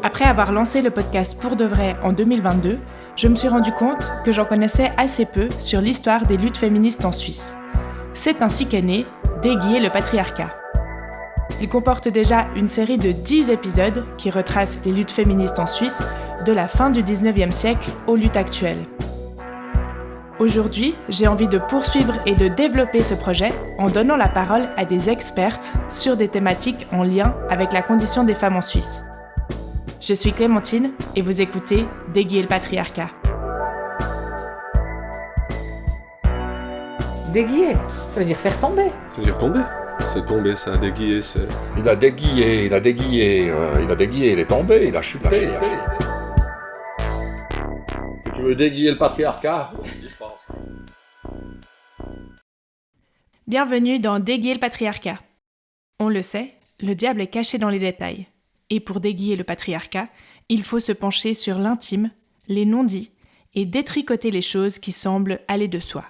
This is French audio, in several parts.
Après avoir lancé le podcast pour de vrai en 2022, je me suis rendu compte que j'en connaissais assez peu sur l'histoire des luttes féministes en Suisse. C'est ainsi qu'est né Déguier le patriarcat. Il comporte déjà une série de 10 épisodes qui retracent les luttes féministes en Suisse de la fin du 19e siècle aux luttes actuelles. Aujourd'hui, j'ai envie de poursuivre et de développer ce projet en donnant la parole à des expertes sur des thématiques en lien avec la condition des femmes en Suisse. Je suis Clémentine et vous écoutez Déguier le patriarcat. Déguiller, ça veut dire faire tomber. Ça veut dire tomber. C'est tomber, ça a déguillé, c'est... Il a déguillé, il est tombé, il a chuté. Tu veux déguiller le patriarcat ? Bienvenue dans Déguier le patriarcat. On le sait, le diable est caché dans les détails. Et pour déguiller le patriarcat, il faut se pencher sur l'intime, les non-dits et détricoter les choses qui semblent aller de soi.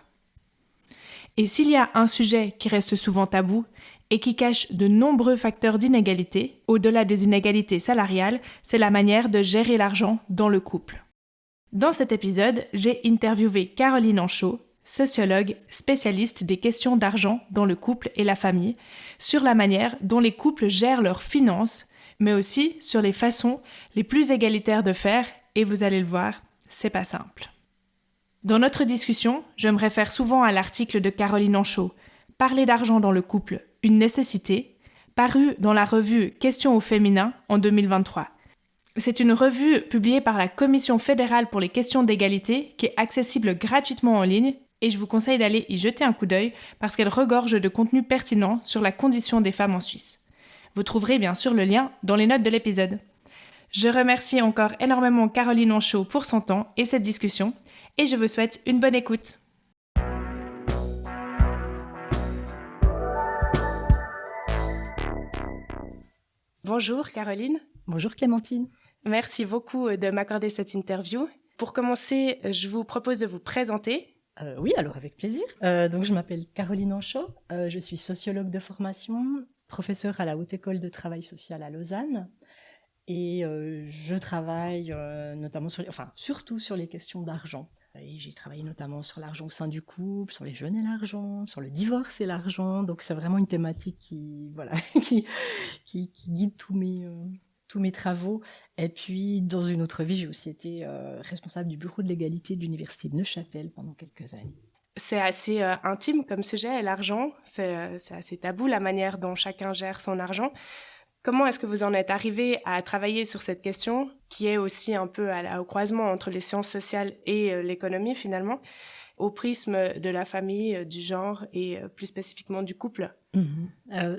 Et s'il y a un sujet qui reste souvent tabou et qui cache de nombreux facteurs d'inégalité, au-delà des inégalités salariales, c'est la manière de gérer l'argent dans le couple. Dans cet épisode, j'ai interviewé Caroline Anchaud, sociologue spécialiste des questions d'argent dans le couple et la famille, sur la manière dont les couples gèrent leurs finances, mais aussi sur les façons les plus égalitaires de faire, et vous allez le voir, c'est pas simple. Dans notre discussion, je me réfère souvent à l'article de Caroline Anchaud, « Parler d'argent dans le couple, une nécessité », paru dans la revue Questions au féminin en 2023. C'est une revue publiée par la Commission fédérale pour les questions d'égalité qui est accessible gratuitement en ligne et je vous conseille d'aller y jeter un coup d'œil parce qu'elle regorge de contenu pertinent sur la condition des femmes en Suisse. Vous trouverez bien sûr le lien dans les notes de l'épisode. Je remercie encore énormément Caroline Anchaud pour son temps et cette discussion et je vous souhaite une bonne écoute. Bonjour Caroline. Bonjour Clémentine. Merci beaucoup de m'accorder cette interview. Pour commencer, je vous propose de vous présenter. Oui, alors avec plaisir. Donc je m'appelle Caroline Anchaud, je suis sociologue de formation, professeure à la Haute École de Travail Social à Lausanne et je travaille surtout sur les questions d'argent. Et j'ai travaillé notamment sur l'argent au sein du couple, sur les jeunes et l'argent, sur le divorce et l'argent. Donc c'est vraiment une thématique qui guide tous mes travaux. Et puis, dans une autre vie, j'ai aussi été responsable du bureau de l'égalité de l'université de Neuchâtel pendant quelques années. C'est assez intime comme sujet, l'argent. C'est assez tabou, la manière dont chacun gère son argent. Comment est-ce que vous en êtes arrivé à travailler sur cette question, qui est aussi un peu au croisement entre les sciences sociales et l'économie, finalement, au prisme de la famille, du genre et plus spécifiquement du couple?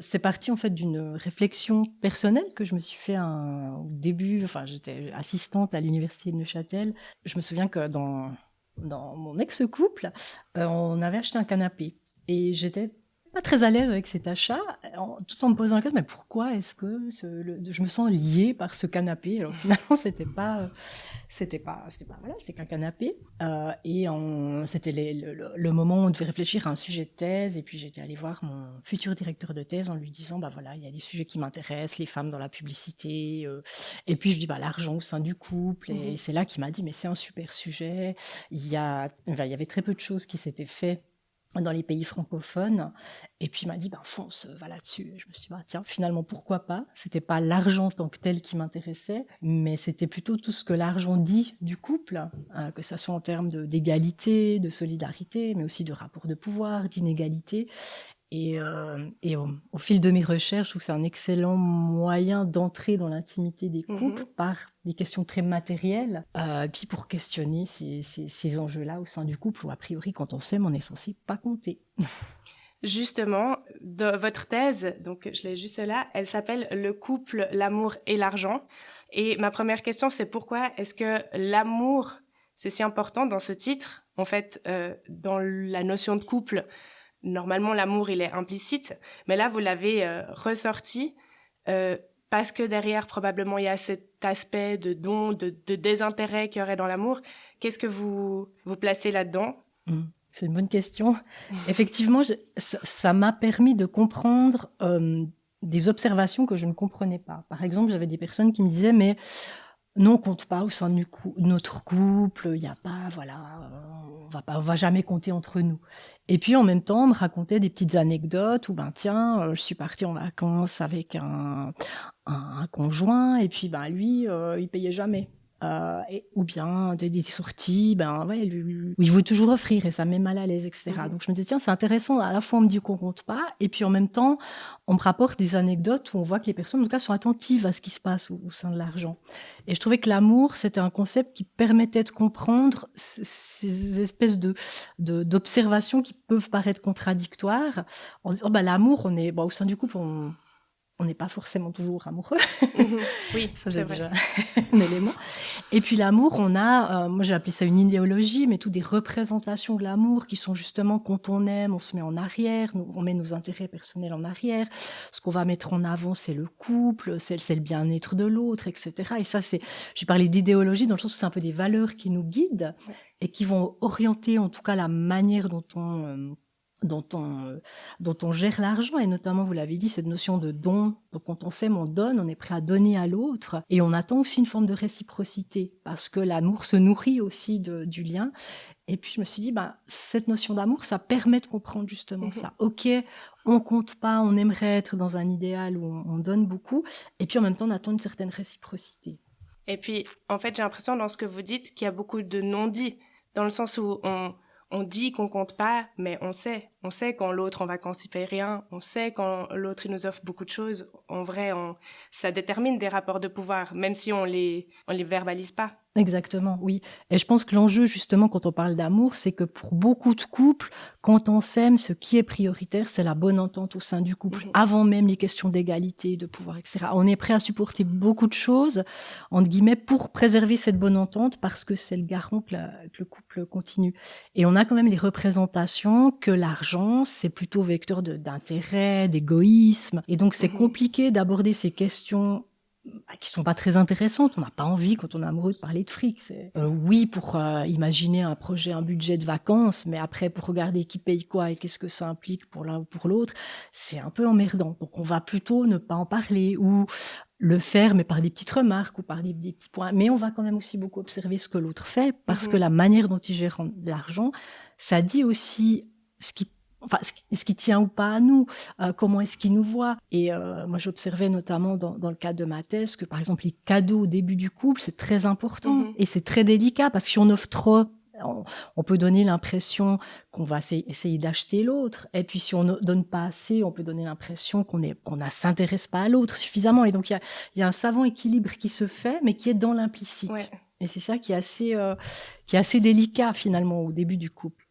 C'est parti en fait d'une réflexion personnelle que je me suis fait au début. J'étais assistante à l'université de Neuchâtel. Je me souviens que dans mon ex-couple, on avait acheté un canapé et j'étais pas très à l'aise avec cet achat, tout en me posant la question, mais pourquoi est-ce que je me sens liée par ce canapé? Alors finalement, c'était qu'un canapé. C'était le moment où on devait réfléchir à un sujet de thèse. Et puis j'étais allée voir mon futur directeur de thèse en lui disant, il y a des sujets qui m'intéressent, les femmes dans la publicité. Et puis je dis, l'argent au sein du couple. Et c'est là qu'il m'a dit, mais c'est un super sujet. Il y avait très peu de choses qui s'étaient faites dans les pays francophones, et puis il m'a dit, fonce, va là-dessus. Et je me suis dit, tiens, finalement, pourquoi pas? C'était pas l'argent en tant que tel qui m'intéressait, mais c'était plutôt tout ce que l'argent dit du couple, que ça soit en termes d'égalité, de solidarité, mais aussi de rapport de pouvoir, d'inégalité. Et au fil de mes recherches, je trouve que c'est un excellent moyen d'entrer dans l'intimité des couples par des questions très matérielles, puis pour questionner ces enjeux-là au sein du couple où, a priori, quand on s'aime, on est censé pas compter. Justement, votre thèse, donc je l'ai juste là, elle s'appelle « Le couple, l'amour et l'argent ». Et ma première question, c'est pourquoi est-ce que l'amour, c'est si important dans ce titre? En fait, dans la notion de couple, normalement, l'amour, il est implicite, mais là, vous l'avez ressorti parce que derrière, probablement, il y a cet aspect de don, de désintérêt qu'il y aurait dans l'amour. Qu'est-ce que vous placez là-dedans? C'est une bonne question. Effectivement, ça m'a permis de comprendre des observations que je ne comprenais pas. Par exemple, j'avais des personnes qui me disaient, mais non, on compte pas au sein de notre couple, il n'y a pas, voilà, on va jamais compter entre nous. Et puis en même temps, on me racontait des petites anecdotes où, ben tiens, je suis partie en vacances avec un conjoint, et puis ben lui, il payait jamais. Ou bien des sorties, ben ouais, où il veut toujours offrir et ça me met mal à l'aise, etc. Donc je me disais, tiens, c'est intéressant, à la fois on me dit qu'on compte pas, et puis en même temps, on me rapporte des anecdotes où on voit que les personnes, en tout cas, sont attentives à ce qui se passe au sein de l'argent. Et je trouvais que l'amour, c'était un concept qui permettait de comprendre ces espèces d'observations qui peuvent paraître contradictoires, en se disant, bah, l'amour, au sein du couple, on n'est pas forcément toujours amoureux. Oui, ça c'est c'est vrai. déjà un élément. Et puis l'amour, on a, moi j'ai appelé ça une idéologie, mais toutes des représentations de l'amour qui sont justement quand on aime, on se met en arrière, on met nos intérêts personnels en arrière. Ce qu'on va mettre en avant, c'est le couple, c'est le bien-être de l'autre, etc. Et ça, j'ai parlé d'idéologie dans le sens où c'est un peu des valeurs qui nous guident et qui vont orienter en tout cas la manière dont on gère l'argent, et notamment, vous l'avez dit, cette notion de don. Donc quand on s'aime, on donne, on est prêt à donner à l'autre, et on attend aussi une forme de réciprocité, parce que l'amour se nourrit aussi du lien. Et puis je me suis dit, cette notion d'amour, ça permet de comprendre justement ça. Ok, on compte pas, on aimerait être dans un idéal où on donne beaucoup, et puis en même temps on attend une certaine réciprocité. Et puis, en fait, j'ai l'impression dans ce que vous dites qu'il y a beaucoup de non-dits, dans le sens où on dit qu'on compte pas, mais on sait quand l'autre en vacances il paye rien, on sait quand l'autre il nous offre beaucoup de choses. En vrai, ça détermine des rapports de pouvoir, même si on les verbalise pas. Exactement, oui. Et je pense que l'enjeu, justement, quand on parle d'amour, c'est que pour beaucoup de couples, quand on s'aime, ce qui est prioritaire, c'est la bonne entente au sein du couple, avant même les questions d'égalité, de pouvoir, etc. On est prêt à supporter beaucoup de choses, entre guillemets, pour préserver cette bonne entente, parce que c'est le garant que le couple continue. Et on a quand même les représentations que l'argent, c'est plutôt vecteur d'intérêt, d'égoïsme. Et donc, c'est compliqué d'aborder ces questions qui sont pas très intéressantes. On n'a pas envie, quand on est amoureux, de parler de fric. Oui, pour imaginer un projet, un budget de vacances, mais après, pour regarder qui paye quoi et qu'est-ce que ça implique pour l'un ou pour l'autre, c'est un peu emmerdant. Donc, on va plutôt ne pas en parler ou le faire, mais par des petites remarques ou par des petits points. Mais on va quand même aussi beaucoup observer ce que l'autre fait, parce que la manière dont il gère l'argent, ça dit aussi ce qui tient ou pas à nous, comment est-ce qu'il nous voit. Et moi, j'observais notamment dans le cadre de ma thèse que, par exemple, les cadeaux au début du couple, c'est très important et c'est très délicat, parce que si on offre trop, on peut donner l'impression qu'on va essayer d'acheter l'autre, et puis si on ne donne pas assez, on peut donner l'impression qu'on ne s'intéresse pas à l'autre suffisamment. Et donc, il y a un savant équilibre qui se fait, mais qui est dans l'implicite. Ouais. Et c'est ça qui est assez délicat, finalement, au début du couple.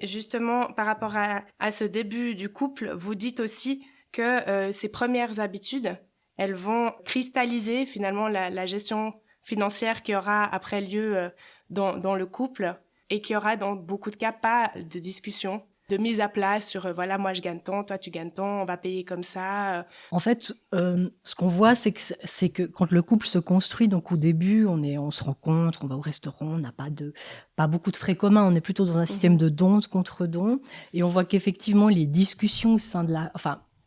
Justement, par rapport à ce début du couple, vous dites aussi que ces premières habitudes, elles vont cristalliser finalement la gestion financière qui aura après lieu dans le couple, et qui aura dans beaucoup de cas pas de discussion, de mise à plat sur voilà, moi je gagne tant, toi tu gagnes tant, on va payer comme ça. En fait, ce qu'on voit, c'est que quand le couple se construit, donc au début, on se rencontre, on va au restaurant, on n'a pas beaucoup de frais communs, on est plutôt dans un système de dons contre dons, et on voit qu'effectivement les discussions au sein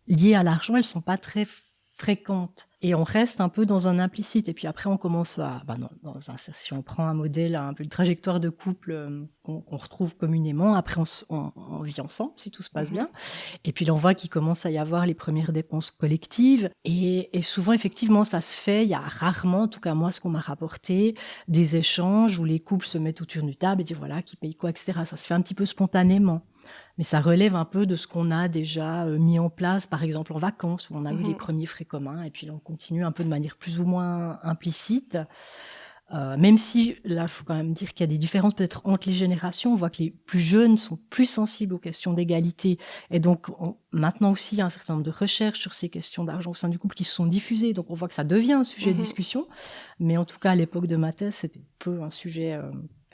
liées à l'argent, elles sont pas très fréquentes. Et on reste un peu dans un implicite. Et puis après, on commence si on prend un modèle, un peu une trajectoire de couple qu'on retrouve communément, après on vit ensemble, si tout se passe bien. Et puis là, on voit qu'il commence à y avoir les premières dépenses collectives. Et souvent, effectivement, ça se fait. Il y a rarement, en tout cas moi, ce qu'on m'a rapporté, des échanges où les couples se mettent autour d'une table et disent voilà, qui paye quoi, etc. Ça se fait un petit peu spontanément. Mais ça relève un peu de ce qu'on a déjà mis en place, par exemple en vacances, où on a eu les premiers frais communs, et puis là, on continue un peu de manière plus ou moins implicite. Même si, là, il faut quand même dire qu'il y a des différences peut-être entre les générations. On voit que les plus jeunes sont plus sensibles aux questions d'égalité. Et donc, maintenant aussi, il y a un certain nombre de recherches sur ces questions d'argent au sein du couple qui se sont diffusées. Donc, on voit que ça devient un sujet de discussion. Mais en tout cas, à l'époque de ma thèse, c'était peu un sujet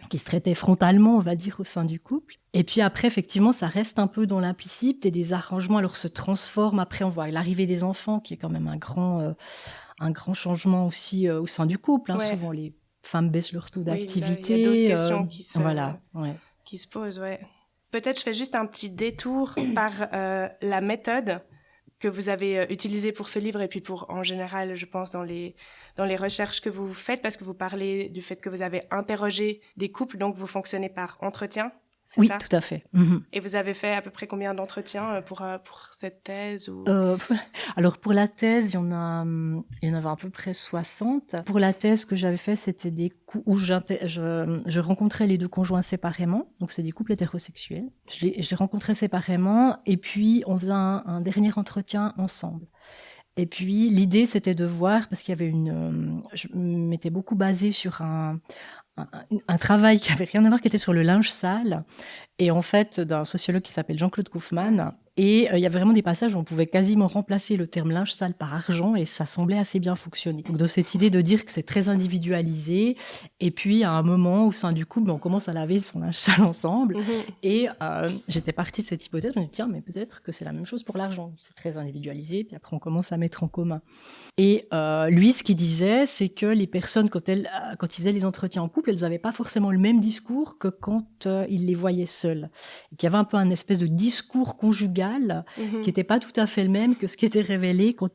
qui se traitait frontalement, on va dire, au sein du couple. Et puis après, effectivement, ça reste un peu dans l'implicite, et des arrangements alors se transforment. Après, on voit l'arrivée des enfants, qui est quand même un grand changement aussi au sein du couple. Ouais. Souvent, les femmes baissent leur taux d'activité. Il y a d'autres questions qui se posent. Ouais. Peut-être je fais juste un petit détour par la méthode que vous avez utilisé pour ce livre et puis pour, en général, je pense, dans les recherches que vous faites, parce que vous parlez du fait que vous avez interrogé des couples, donc vous fonctionnez par entretien, c'est Oui, ça? tout à fait. Mhm. Et vous avez fait à peu près combien d'entretiens pour cette thèse ou... Alors pour la thèse, il y en avait à peu près 60. Pour la thèse que j'avais fait, c'était des coups où je rencontrais les deux conjoints séparément. Donc c'est des couples hétérosexuels. Je les rencontrais séparément et puis on faisait un dernier entretien ensemble. Et puis l'idée, c'était de voir, parce qu'il y avait je m'étais beaucoup basée sur un travail qui avait rien à voir, qui était sur le linge sale, et en fait d'un sociologue qui s'appelle Jean-Claude Kaufmann. Et il y avait vraiment des passages où on pouvait quasiment remplacer le terme linge sale par argent, et ça semblait assez bien fonctionner. Donc de cette idée de dire que c'est très individualisé, et puis à un moment au sein du couple, on commence à laver son linge sale ensemble. Et j'étais partie de cette hypothèse, je me dis tiens, mais peut-être que c'est la même chose pour l'argent. C'est très individualisé, puis après on commence à mettre en commun. Et lui, ce qu'il disait, c'est que les personnes, quand ils faisaient les entretiens en couple, elles n'avaient pas forcément le même discours que quand ils les voyaient seuls. Et qu'il y avait un peu un espèce de discours conjugal qui n'était pas tout à fait le même que ce qui était révélé quand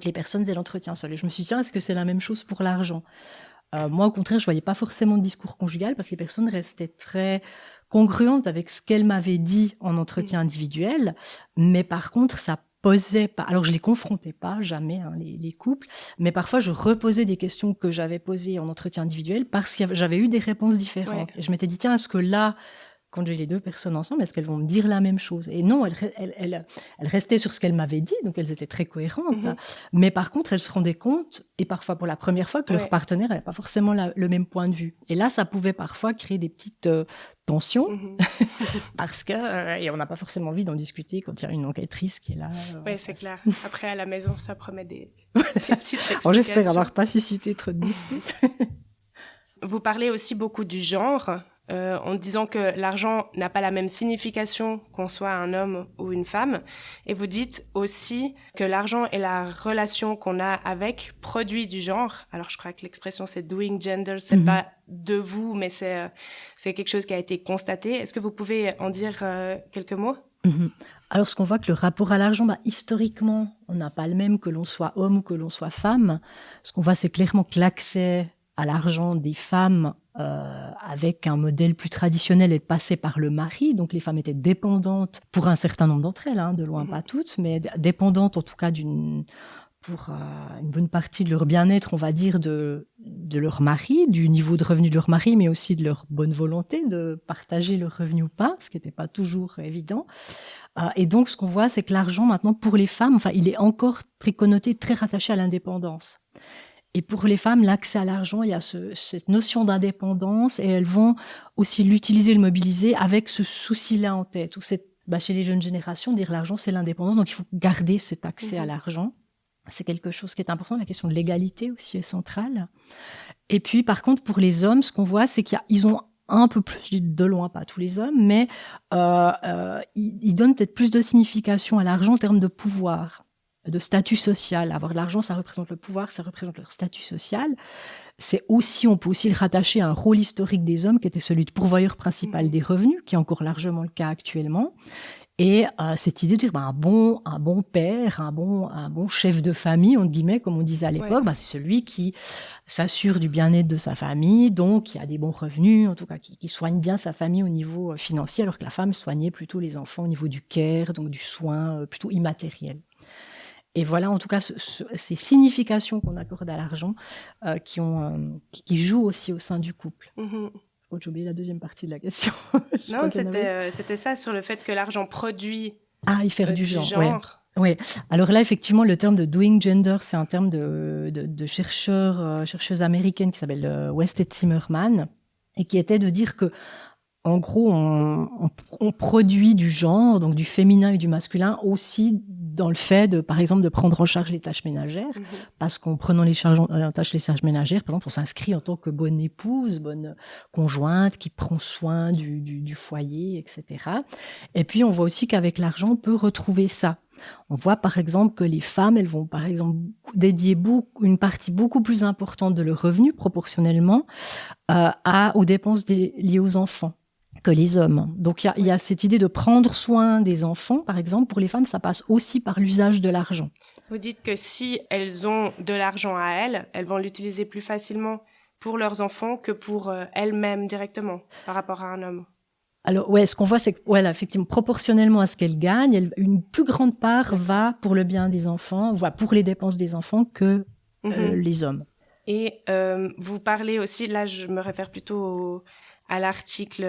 les personnes faisaient l'entretien seul. Et je me suis dit, tiens, est-ce que c'est la même chose pour l'argent ? Moi, au contraire, je voyais pas forcément de discours conjugal parce que les personnes restaient très congruentes avec ce qu'elles m'avaient dit en entretien individuel. Mais par contre, ça posait pas. Alors, je les confrontais pas, jamais, les couples. Mais parfois, je reposais des questions que j'avais posées en entretien individuel parce que j'avais eu des réponses différentes. Ouais. Et je m'étais dit, tiens, est-ce que là, quand j'ai les deux personnes ensemble, est-ce qu'elles vont me dire la même chose ? Et non, elles restaient sur ce qu'elles m'avaient dit, donc elles étaient très cohérentes. Mais par contre, elles se rendaient compte, et parfois pour la première fois, que leur partenaire n'avait pas forcément le même point de vue. Et là, ça pouvait parfois créer des petites tensions, parce que, et on n'a pas forcément envie d'en discuter quand il y a une enquêtrice qui est là. Oui, c'est clair. Après, à la maison, ça promet des petites explications. Alors, j'espère avoir pas suscité trop de disputes. Vous parlez aussi beaucoup du genre, en disant que l'argent n'a pas la même signification qu'on soit un homme ou une femme. Et vous dites aussi que l'argent et la relation qu'on a avec produit du genre. Alors, je crois que l'expression, c'est doing gender. C'est pas de vous, mais c'est quelque chose qui a été constaté. Est-ce que vous pouvez en dire quelques mots ? Alors, ce qu'on voit que le rapport à l'argent, historiquement, on n'a pas le même que l'on soit homme ou que l'on soit femme. Ce qu'on voit, c'est clairement que l'accès à l'argent des femmes avec un modèle plus traditionnel, elle passait par le mari, donc les femmes étaient dépendantes pour un certain nombre d'entre elles, de loin pas toutes, mais dépendantes en tout cas pour une bonne partie de leur bien-être, on va dire, de leur mari, du niveau de revenu de leur mari, mais aussi de leur bonne volonté de partager leur revenu ou pas, ce qui n'était pas toujours évident. Et donc, ce qu'on voit, c'est que l'argent, maintenant, pour les femmes, il est encore très connoté, très rattaché à l'indépendance. Et pour les femmes, l'accès à l'argent, il y a cette notion d'indépendance et elles vont aussi l'utiliser, le mobiliser avec ce souci-là en tête. Ou chez les jeunes générations, dire l'argent, c'est l'indépendance. Donc, il faut garder cet accès à l'argent. C'est quelque chose qui est important. La question de l'égalité aussi est centrale. Et puis, par contre, pour les hommes, ce qu'on voit, c'est qu'ils ont un peu plus, je dis de loin, pas tous les hommes, mais ils donnent peut-être plus de signification à l'argent en termes de pouvoir, de statut social. Avoir de l'argent, ça représente le pouvoir, ça représente leur statut social. On peut aussi le rattacher à un rôle historique des hommes qui était celui de pourvoyeur principal des revenus, qui est encore largement le cas actuellement. Et cette idée de dire un bon père, un bon chef de famille, entre guillemets, comme on disait à l'époque, c'est celui qui s'assure du bien-être de sa famille, donc qui a des bons revenus, en tout cas qui soigne bien sa famille au niveau financier, alors que la femme soignait plutôt les enfants au niveau du care, donc du soin plutôt immatériel. Et voilà, en tout cas, ces significations qu'on accorde à l'argent qui jouent aussi au sein du couple. J'ai oublié la deuxième partie de la question. Non, c'était ça, sur le fait que l'argent produit il fait du genre. Ouais. Alors là, effectivement, le terme de doing gender, c'est un terme de chercheuse américaine qui s'appelle Wested Zimmerman, et qui était de dire que, en gros, on produit du genre, donc du féminin et du masculin, aussi dans le fait par exemple, de prendre en charge les tâches ménagères, parce qu'en prenant les tâches ménagères, par exemple, on s'inscrit en tant que bonne épouse, bonne conjointe, qui prend soin du foyer, etc. Et puis, on voit aussi qu'avec l'argent, on peut retrouver ça. On voit par exemple que les femmes, elles vont par exemple dédier une partie beaucoup plus importante de leur revenu proportionnellement aux dépenses liées aux enfants. que les hommes. Donc il y a cette idée de prendre soin des enfants, par exemple, pour les femmes, ça passe aussi par l'usage de l'argent. Vous dites que si elles ont de l'argent à elles vont l'utiliser plus facilement pour leurs enfants que pour elles-mêmes directement par rapport à un homme. Alors ce qu'on voit, c'est que effectivement, proportionnellement à ce qu'elles gagnent, une plus grande part va pour le bien des enfants, pour les dépenses des enfants que les hommes. Et vous parlez aussi, là je me réfère plutôt à l'article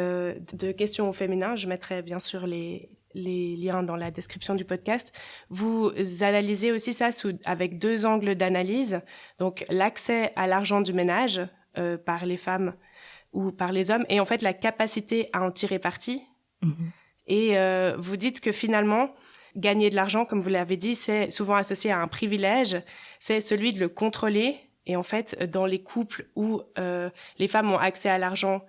de questions au féminin, je mettrai bien sûr les liens dans la description du podcast. Vous analysez aussi ça avec 2 angles d'analyse, donc l'accès à l'argent du ménage par les femmes ou par les hommes, et en fait la capacité à en tirer parti. Et vous dites que finalement, gagner de l'argent, comme vous l'avez dit, c'est souvent associé à un privilège, c'est celui de le contrôler. Et en fait, dans les couples où les femmes ont accès à l'argent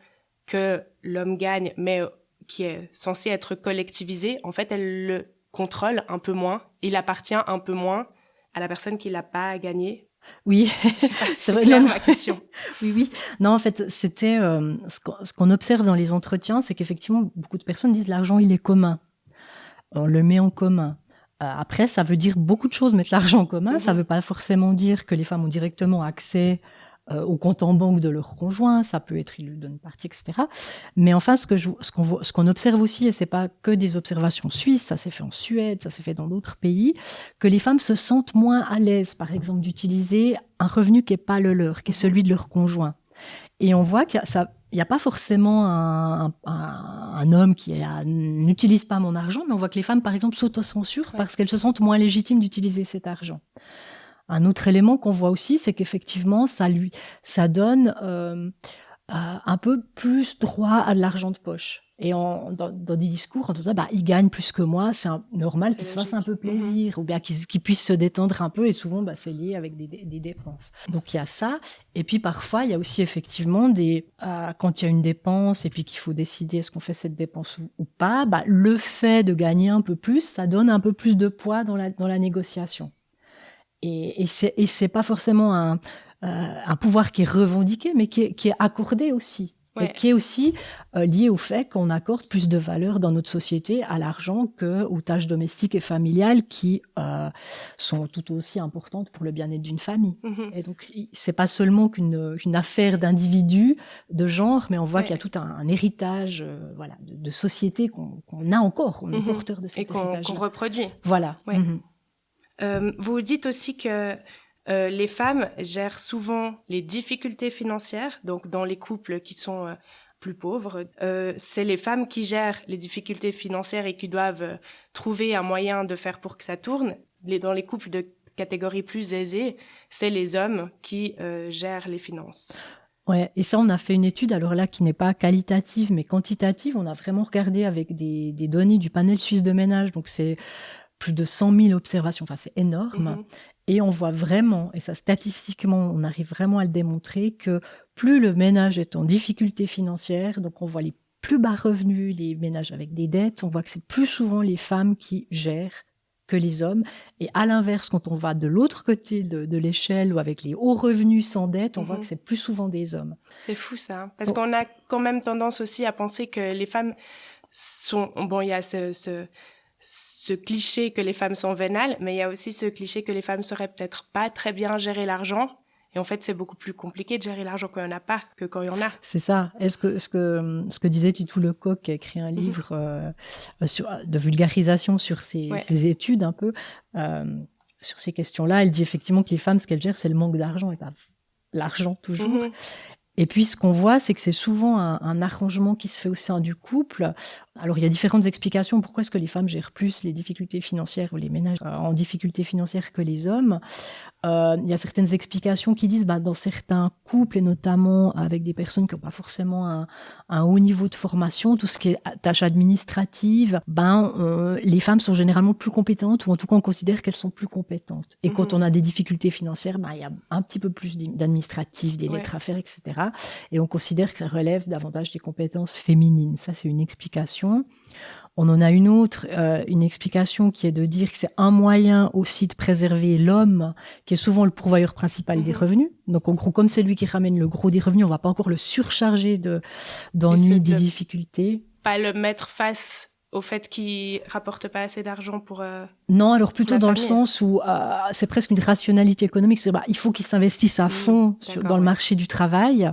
que l'homme gagne, mais qui est censé être collectivisé, en fait, elles le contrôlent un peu moins. Il appartient un peu moins à la personne qui l'a pas gagné. Oui, c'est vrai, ma question. Oui. Non, en fait, c'était ce qu'on observe dans les entretiens, c'est qu'effectivement, beaucoup de personnes disent l'argent, il est commun. On le met en commun. Après, ça veut dire beaucoup de choses, mettre l'argent en commun. Ça veut pas forcément dire que les femmes ont directement accès au compte en banque de leur conjoint. Ça peut être, ils lui donnent une partie, etc. Mais enfin, ce qu'on observe aussi, et c'est pas que des observations suisses, ça s'est fait en Suède, ça s'est fait dans d'autres pays, que les femmes se sentent moins à l'aise, par exemple, d'utiliser un revenu qui est pas le leur, qui est celui de leur conjoint. Et on voit qu'il y a pas forcément un homme qui n'utilise pas mon argent, mais on voit que les femmes, par exemple, s'autocensurent parce qu'elles se sentent moins légitimes d'utiliser cet argent. Un autre élément qu'on voit aussi, c'est qu'effectivement, ça donne un peu plus droit à de l'argent de poche. Et dans des discours, on disait, il gagne plus que moi, c'est normal qu'il se fasse un peu plaisir, ou bien qu'il puisse se détendre un peu, et souvent, c'est lié avec des dépenses. Donc, il y a ça. Et puis, parfois, il y a aussi effectivement quand il y a une dépense, et puis qu'il faut décider est-ce qu'on fait cette dépense ou pas, le fait de gagner un peu plus, ça donne un peu plus de poids dans la négociation. Et c'est pas forcément un pouvoir qui est revendiqué, mais qui est accordé aussi. Ouais. Et qui est aussi lié au fait qu'on accorde plus de valeur dans notre société à l'argent qu'aux tâches domestiques et familiales qui sont tout aussi importantes pour le bien-être d'une famille. Et donc, c'est pas seulement qu'une affaire d'individu, de genre, mais on voit qu'il y a tout un héritage de société qu'on a encore. On est porteur de cet héritage. Et qu'on reproduit. Voilà. Ouais. Vous dites aussi que les femmes gèrent souvent les difficultés financières, donc dans les couples qui sont plus pauvres, c'est les femmes qui gèrent les difficultés financières et qui doivent trouver un moyen de faire pour que ça tourne. Dans les couples de catégorie plus aisée, c'est les hommes qui gèrent les finances. Ouais, et ça, on a fait une étude, alors là, qui n'est pas qualitative, mais quantitative. On a vraiment regardé avec des données du panel suisse de ménage, donc c'est plus de 100 000 observations, enfin c'est énorme. Et on voit vraiment, et ça statistiquement, on arrive vraiment à le démontrer, que plus le ménage est en difficulté financière, donc on voit les plus bas revenus, les ménages avec des dettes, on voit que c'est plus souvent les femmes qui gèrent que les hommes. Et à l'inverse, quand on va de l'autre côté de l'échelle, ou avec les hauts revenus sans dette, on voit que c'est plus souvent des hommes. C'est fou ça, parce qu'on a quand même tendance aussi à penser que les femmes sont... Bon, il y a ce cliché que les femmes sont vénales, mais il y a aussi ce cliché que les femmes sauraient peut-être pas très bien gérer l'argent. Et en fait, c'est beaucoup plus compliqué de gérer l'argent quand il n'y en a pas que quand il y en a. C'est ça. Est-ce que disait Tutu Lecoq, qui a écrit un livre de vulgarisation sur ces études un peu, sur ces questions-là, elle dit effectivement que les femmes, ce qu'elles gèrent, c'est le manque d'argent et pas l'argent toujours. Et puis, ce qu'on voit, c'est que c'est souvent un arrangement qui se fait au sein du couple. Alors, il y a différentes explications. Pourquoi est-ce que les femmes gèrent plus les difficultés financières ou les ménages en difficulté financière que les hommes ? Il y a certaines explications qui disent, dans certains couples, et notamment avec des personnes qui n'ont pas forcément un haut niveau de formation, tout ce qui est tâches administratives, les femmes sont généralement plus compétentes, ou en tout cas, on considère qu'elles sont plus compétentes. Et quand on a des difficultés financières, il y a un petit peu plus d'administratif, des lettres à faire, etc. Et on considère que ça relève davantage des compétences féminines. Ça, c'est une explication. On en a une autre, une explication qui est de dire que c'est un moyen aussi de préserver l'homme, qui est souvent le pourvoyeur principal des revenus. Donc, en gros, comme c'est lui qui ramène le gros des revenus, on va pas encore le surcharger d'ennuis, de difficultés. Pas le mettre face au fait qu'il rapporte pas assez d'argent pour... Non, alors plutôt dans le famille. sens où c'est presque une rationalité économique. Il faut qu'ils s'investissent à fond dans le marché du travail.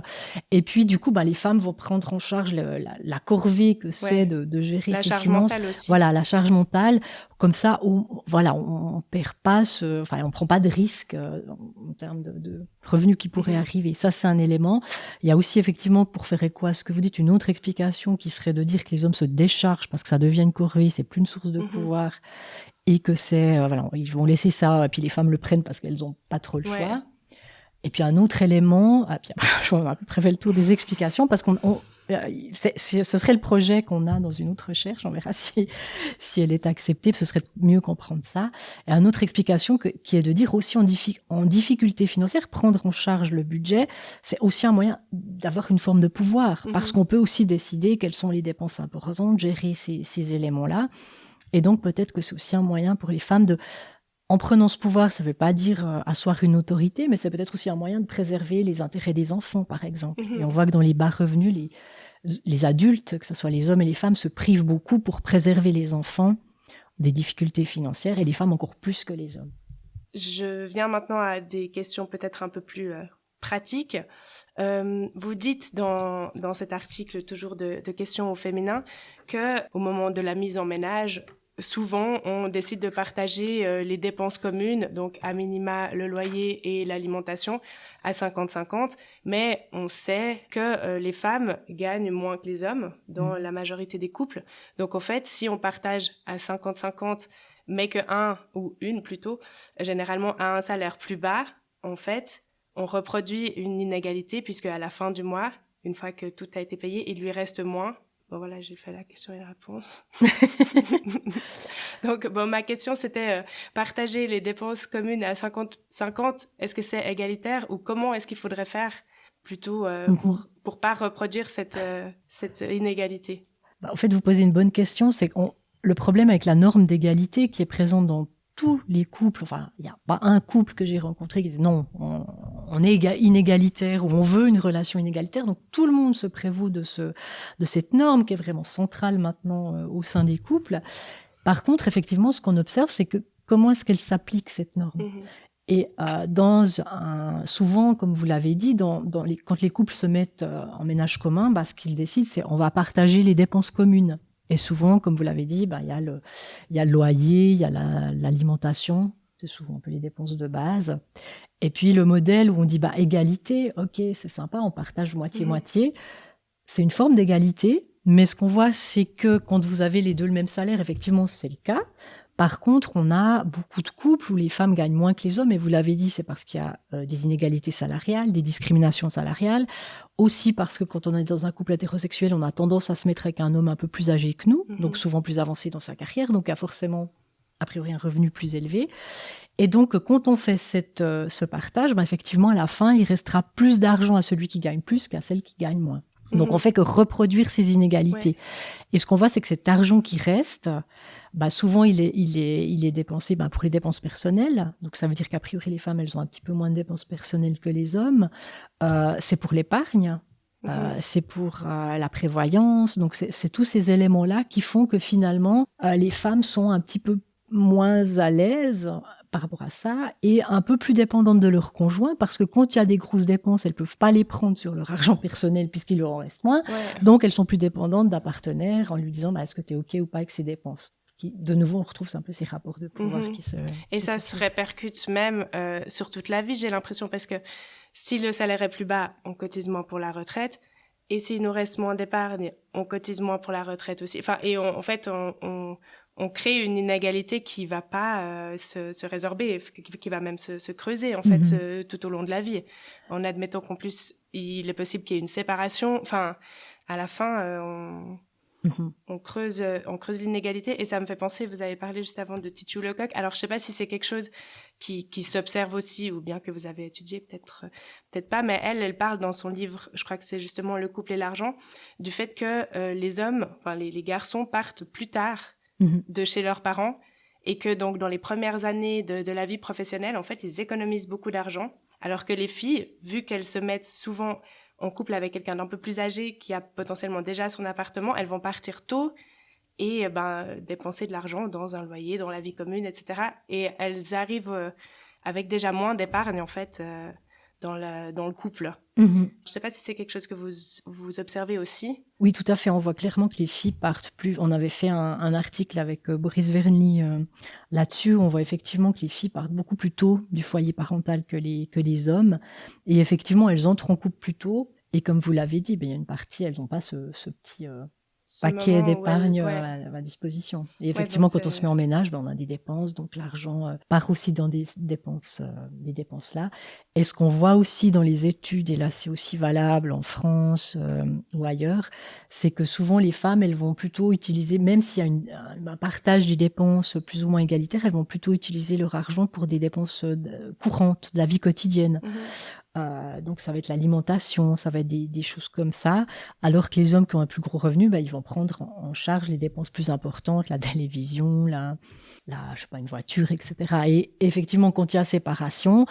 Et puis, du coup, les femmes vont prendre en charge la corvée que c'est de gérer ses finances. La charge mentale aussi. Voilà, la charge mentale. Comme ça, on perd pas on prend pas de risque en termes de revenus qui pourraient arriver. Ça, c'est un élément. Il y a aussi, effectivement, pour faire écho à ce que vous dites, une autre explication qui serait de dire que les hommes se déchargent parce que ça devient une corvée, c'est plus une source de pouvoir. Et que c'est, ils vont laisser ça, et puis les femmes le prennent parce qu'elles n'ont pas trop le choix. Et puis un autre élément, puis après, je vais à peu près faire le tour des explications, parce ce serait le projet qu'on a dans une autre recherche, on verra si elle est acceptée, ce serait mieux comprendre ça. Et une autre explication qui est de dire aussi en difficulté financière, prendre en charge le budget, c'est aussi un moyen d'avoir une forme de pouvoir, parce qu'on peut aussi décider quelles sont les dépenses importantes, gérer ces éléments-là. Et donc, peut-être que c'est aussi un moyen pour les femmes en prenant ce pouvoir, ça ne veut pas dire asseoir une autorité, mais c'est peut-être aussi un moyen de préserver les intérêts des enfants, par exemple. Et on voit que dans les bas revenus, les adultes, que ce soit les hommes et les femmes, se privent beaucoup pour préserver les enfants des difficultés financières, et les femmes encore plus que les hommes. Je viens maintenant à des questions peut-être un peu plus pratiques. Vous dites dans cet article toujours de questions au féminin qu'au moment de la mise en ménage, souvent on décide de partager les dépenses communes, donc à minima le loyer et l'alimentation à 50-50, mais on sait que les femmes gagnent moins que les hommes dans la majorité des couples. Donc en fait, si on partage à 50-50, mais que un ou une plutôt, généralement a un salaire plus bas, en fait, on reproduit une inégalité puisque à la fin du mois, une fois que tout a été payé, il lui reste moins. Bon voilà, j'ai fait la question et la réponse. Donc ma question c'était partager les dépenses communes à 50-50, est-ce que c'est égalitaire ou comment est-ce qu'il faudrait faire plutôt pour pas reproduire cette inégalité? En fait, vous posez une bonne question, c'est que le problème avec la norme d'égalité qui est présente dans tous les couples, il n'y a pas un couple que j'ai rencontré qui dit non, on est inégalitaire ou on veut une relation inégalitaire. Donc tout le monde se prévaut de cette norme qui est vraiment centrale maintenant au sein des couples. Par contre, effectivement, ce qu'on observe, c'est que comment est-ce qu'elle s'applique cette norme ? Et souvent, comme vous l'avez dit, quand les couples se mettent en ménage commun, ce qu'ils décident, c'est on va partager les dépenses communes. Et souvent, comme vous l'avez dit, il y a le loyer, il y a l'alimentation, c'est souvent un peu les dépenses de base. Et puis le modèle où on dit égalité, ok, c'est sympa, on partage moitié-moitié. C'est une forme d'égalité, mais ce qu'on voit, c'est que quand vous avez les deux le même salaire, effectivement, c'est le cas. Par contre, on a beaucoup de couples où les femmes gagnent moins que les hommes, et vous l'avez dit, c'est parce qu'il y a des inégalités salariales, des discriminations salariales, aussi parce que quand on est dans un couple hétérosexuel, on a tendance à se mettre avec un homme un peu plus âgé que nous, donc souvent plus avancé dans sa carrière, donc a forcément, a priori, un revenu plus élevé. Et donc, quand on fait ce partage, effectivement, à la fin, il restera plus d'argent à celui qui gagne plus qu'à celle qui gagne moins. Donc, on fait que reproduire ces inégalités. Ouais. Et ce qu'on voit, c'est que cet argent qui reste, souvent, il est dépensé pour les dépenses personnelles. Donc, ça veut dire qu'a priori, les femmes, elles ont un petit peu moins de dépenses personnelles que les hommes. C'est pour l'épargne. C'est pour la prévoyance. Donc, c'est tous ces éléments-là qui font que finalement, les femmes sont un petit peu moins à l'aise par rapport à ça et un peu plus dépendantes de leur conjoint parce que quand il y a des grosses dépenses, elles peuvent pas les prendre sur leur argent personnel puisqu'il leur en reste moins. Ouais. Donc, elles sont plus dépendantes d'un partenaire en lui disant est-ce que tu es OK ou pas avec ces dépenses. De nouveau, on retrouve un peu ces rapports de pouvoir qui se... Et ça se répercute même sur toute la vie, j'ai l'impression, parce que si le salaire est plus bas, on cotise moins pour la retraite. Et s'il nous reste moins d'épargne, on cotise moins pour la retraite aussi. Et on crée une inégalité qui va pas se résorber, qui va même se creuser, en fait, tout au long de la vie. En admettant qu'en plus, il est possible qu'il y ait une séparation. À la fin, On creuse l'inégalité et ça me fait penser, vous avez parlé juste avant de Titu Lecoq. Alors, je sais pas si c'est quelque chose qui s'observe aussi ou bien que vous avez étudié, peut-être pas, mais elle parle dans son livre, je crois que c'est justement Le couple et l'argent, du fait que les hommes, enfin les garçons partent plus tard de chez leurs parents et que donc dans les premières années de la vie professionnelle, en fait, ils économisent beaucoup d'argent, alors que les filles, vu qu'elles se mettent souvent en couple avec quelqu'un d'un peu plus âgé qui a potentiellement déjà son appartement, elles vont partir tôt et dépenser de l'argent dans un loyer, dans la vie commune, etc. Et elles arrivent avec déjà moins d'épargne, en fait, dans le couple. Je ne sais pas si c'est quelque chose que vous observez aussi. Oui, tout à fait. On voit clairement que les filles partent plus. On avait fait un article avec Boris Verny là-dessus. On voit effectivement que les filles partent beaucoup plus tôt du foyer parental que les hommes. Et effectivement, elles entrent en couple plus tôt. Et comme vous l'avez dit, il y a une partie, elles n'ont pas ce petit paquet d'épargne à disposition. Et effectivement, quand on se met en ménage, on a des dépenses. Donc l'argent part aussi dans des dépenses là. Et ce qu'on voit aussi dans les études, et là c'est aussi valable en France ou ailleurs, c'est que souvent les femmes, elles vont plutôt utiliser, même s'il y a un partage des dépenses plus ou moins égalitaire, elles vont plutôt utiliser leur argent pour des dépenses courantes de la vie quotidienne. Donc ça va être l'alimentation, ça va être des choses comme ça, alors que les hommes qui ont un plus gros revenu, ils vont prendre en charge les dépenses plus importantes, la télévision, je sais pas, une voiture, etc. Et effectivement, quand il y a séparation,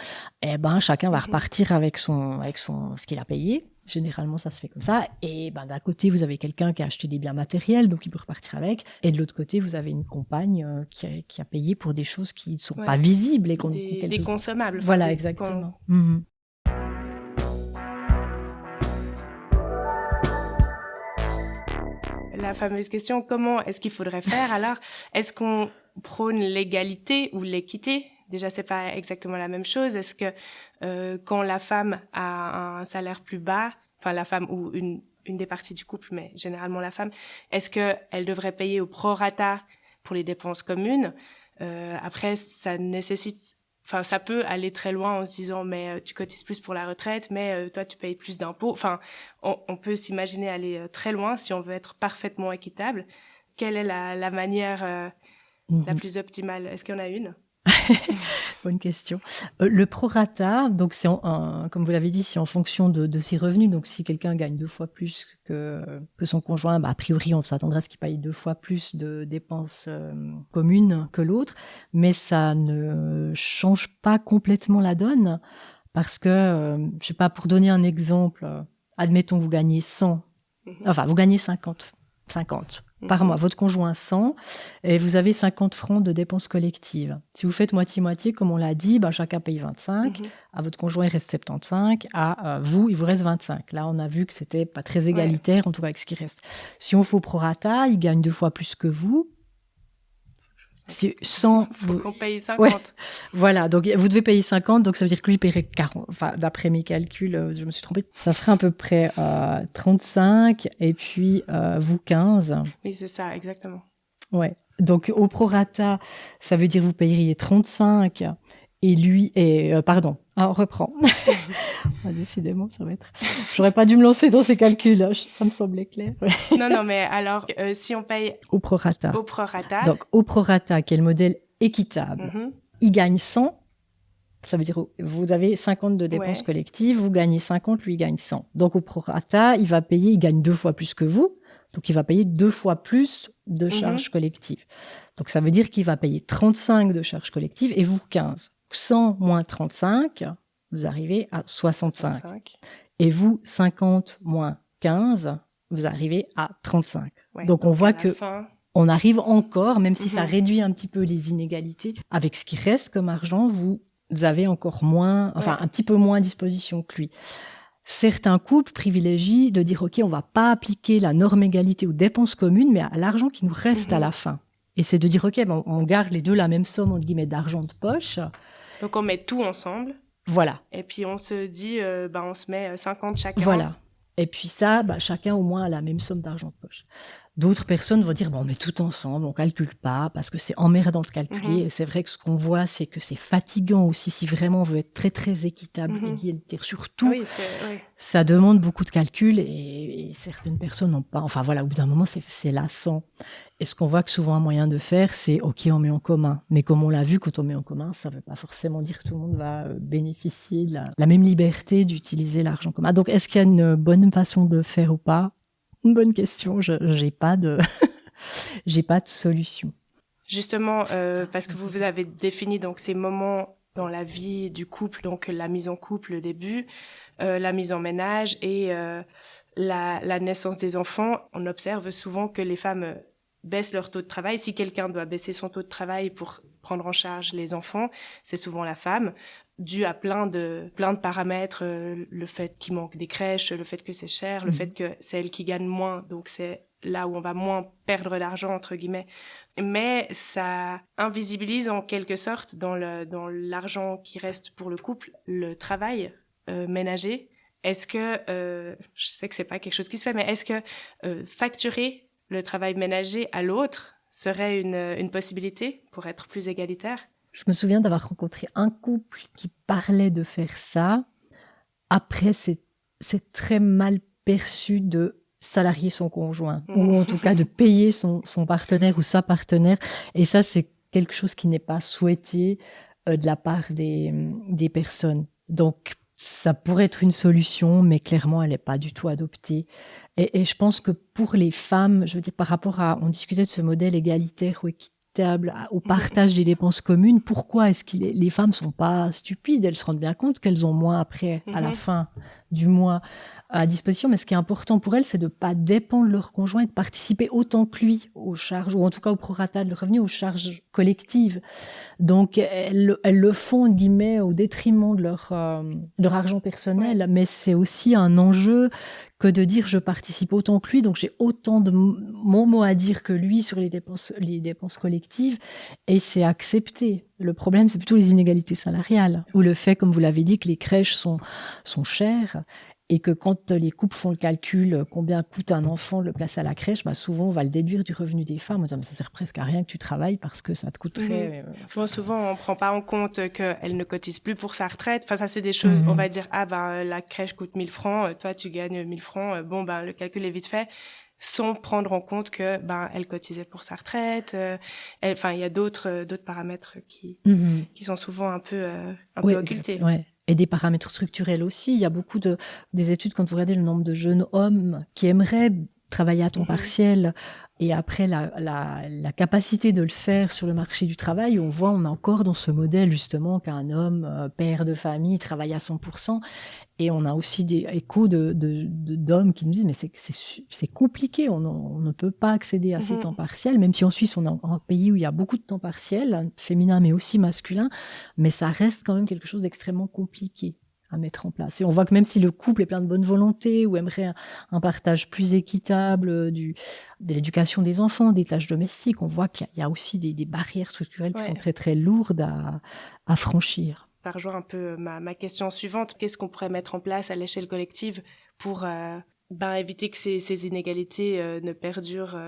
chacun va repartir avec ce qu'il a payé. Généralement, ça se fait comme ça. Et d'un côté, vous avez quelqu'un qui a acheté des biens matériels, donc il peut repartir avec. Et de l'autre côté, vous avez une compagne qui a payé pour des choses qui ne sont pas visibles. Et des consommables. Voilà, exactement. La fameuse question, comment est-ce qu'il faudrait faire alors? Est-ce qu'on prône l'égalité ou l'équité? Déjà, c'est pas exactement la même chose. Est-ce que quand la femme a un salaire plus bas, enfin la femme ou une des parties du couple, mais généralement la femme, est-ce qu'elle devrait payer au prorata pour les dépenses communes? Après, ça nécessite... Enfin, ça peut aller très loin en se disant mais tu cotises plus pour la retraite, mais toi tu payes plus d'impôts. Enfin, on peut s'imaginer aller très loin si on veut être parfaitement équitable. Quelle est la manière la plus optimale? Est-ce qu'il y en a une? Bonne question. Le prorata, donc c'est comme vous l'avez dit, c'est en fonction de ses revenus. Donc si quelqu'un gagne 2 fois plus que son conjoint, a priori on s'attendrait à ce qu'il paye 2 fois plus de dépenses communes que l'autre, mais ça ne change pas complètement la donne parce que, je sais pas, pour donner un exemple, admettons vous gagnez 100, enfin vous gagnez 50 par mois, votre conjoint 100, et vous avez 50 francs de dépenses collectives. Si vous faites moitié-moitié, comme on l'a dit, chacun paye 25, à votre conjoint il reste 75, à vous il vous reste 25. Là on a vu que c'était pas très égalitaire, en tout cas avec ce qui reste. Si on fait au prorata, il gagne 2 fois plus que vous. Si 100, faut qu'on paye 50. Ouais, voilà, donc vous devez payer 50, donc ça veut dire que lui paierait 40. Enfin, d'après mes calculs, je me suis trompée. Ça ferait à peu près 35, et puis vous 15. Oui, c'est ça, exactement. Ouais. Donc au prorata, ça veut dire que vous payeriez 35, et lui, on reprend. Décidément, ça va être... J'aurais pas dû me lancer dans ces calculs, ça me semblait clair. Non, mais alors, si on paye... Au prorata. Donc, au prorata, qui est le modèle équitable, il gagne 100, ça veut dire que vous avez 50 de dépenses collectives, vous gagnez 50, lui, il gagne 100. Donc, au prorata, il gagne 2 fois plus que vous, donc il va payer 2 fois plus de charges collectives. Donc, ça veut dire qu'il va payer 35 de charges collectives et vous 15. 100 moins 35, vous arrivez à 65. Et vous, 50 moins 15, vous arrivez à 35. Ouais, donc on voit que on arrive encore, même si ça réduit un petit peu les inégalités, avec ce qui reste comme argent, vous avez encore moins, un petit peu moins à disposition que lui. Certains couples privilégient de dire, OK, on va pas appliquer la norme égalité aux dépenses communes, mais à l'argent qui nous reste à la fin. Et c'est de dire, OK, on garde les deux la même somme, entre guillemets, d'argent de poche. Donc on met tout ensemble. Voilà. Et puis on se dit, on se met 50 chacun. Voilà. Et puis ça, chacun au moins a la même somme d'argent de poche. D'autres personnes vont dire, bon, on met tout ensemble, on calcule pas, parce que c'est emmerdant de calculer. Et c'est vrai que ce qu'on voit, c'est que c'est fatigant aussi, si vraiment on veut être très, très équitable, égalitaire sur tout. Oui, Ça demande beaucoup de calculs et certaines personnes n'ont pas. Enfin voilà, au bout d'un moment, c'est lassant. Et ce qu'on voit que souvent un moyen de faire, c'est OK, on met en commun. Mais comme on l'a vu, quand on met en commun, ça ne veut pas forcément dire que tout le monde va bénéficier de la même liberté d'utiliser l'argent commun. Donc, est-ce qu'il y a une bonne façon de faire ou pas? Une bonne question. J'ai pas de j'ai pas de solution. Justement, parce que vous avez défini donc ces moments dans la vie du couple, donc la mise en couple, le début, la mise en ménage et la naissance des enfants. On observe souvent que les femmes baissent leur taux de travail. Si quelqu'un doit baisser son taux de travail pour prendre en charge les enfants, c'est souvent la femme, dû à plein de paramètres, le fait qu'il manque des crèches, le fait que c'est cher, le fait que c'est elle qui gagne moins, donc c'est là où on va moins perdre d'argent, entre guillemets. Mais ça invisibilise en quelque sorte dans l'argent qui reste pour le couple, le travail ménager. Est-ce que, je sais que c'est pas quelque chose qui se fait, mais est-ce que facturer le travail ménager à l'autre serait une possibilité pour être plus égalitaire? Je me souviens d'avoir rencontré un couple qui parlait de faire ça. Après, c'est très mal perçu de salarier son conjoint, ou en tout cas de payer son partenaire ou sa partenaire. Et ça, c'est quelque chose qui n'est pas souhaité de la part des personnes. Donc, ça pourrait être une solution, mais clairement, elle n'est pas du tout adoptée. Et je pense que pour les femmes, je veux dire, par rapport on discutait de ce modèle égalitaire ou équitable, au partage des dépenses communes, pourquoi est-ce que les femmes sont pas stupides? Elles se rendent bien compte qu'elles ont moins après, à la fin du mois, à disposition. Mais ce qui est important pour elles, c'est de pas dépendre de leur conjoint et de participer autant que lui aux charges, ou en tout cas au prorata de le revenu, aux charges collectives. Donc, elles le font, entre guillemets, au détriment de leur argent personnel. Mais c'est aussi un enjeu que de dire je participe autant que lui, donc j'ai autant de mon mot à dire que lui sur les dépenses collectives, et c'est accepté. Le problème, c'est plutôt les inégalités salariales, ou le fait, comme vous l'avez dit, que les crèches sont chères, et que quand les couples font le calcul, combien coûte un enfant de le placer à la crèche, bah souvent on va le déduire du revenu des femmes, en disant mais ça sert presque à rien que tu travailles parce que ça te coûterait... Bon, souvent on ne prend pas en compte qu'elle ne cotise plus pour sa retraite. Enfin, ça c'est des choses, on va dire, la crèche coûte 1000 francs, toi tu gagnes 1000 francs, le calcul est vite fait, sans prendre en compte que elle cotisait pour sa retraite. Il y a d'autres paramètres qui sont souvent un peu occultés. Ouais. Et des paramètres structurels aussi. Il y a beaucoup des études, quand vous regardez le nombre de jeunes hommes qui aimeraient travailler à temps partiel, et après la capacité de le faire sur le marché du travail, on voit, on est encore dans ce modèle justement qu'un homme, père de famille, travaille à 100%. Et on a aussi des échos d'hommes qui nous disent mais c'est compliqué, on ne peut pas accéder à ces temps partiels, même si en Suisse on est un pays où il y a beaucoup de temps partiels, féminin mais aussi masculin, mais ça reste quand même quelque chose d'extrêmement compliqué à mettre en place. Et on voit que même si le couple est plein de bonne volonté ou aimerait un partage plus équitable de l'éducation des enfants, des tâches domestiques, on voit qu'il y a aussi des barrières structurelles qui sont très très lourdes à franchir. Ça rejoint un peu ma question suivante. Qu'est-ce qu'on pourrait mettre en place à l'échelle collective pour éviter que ces inégalités ne perdurent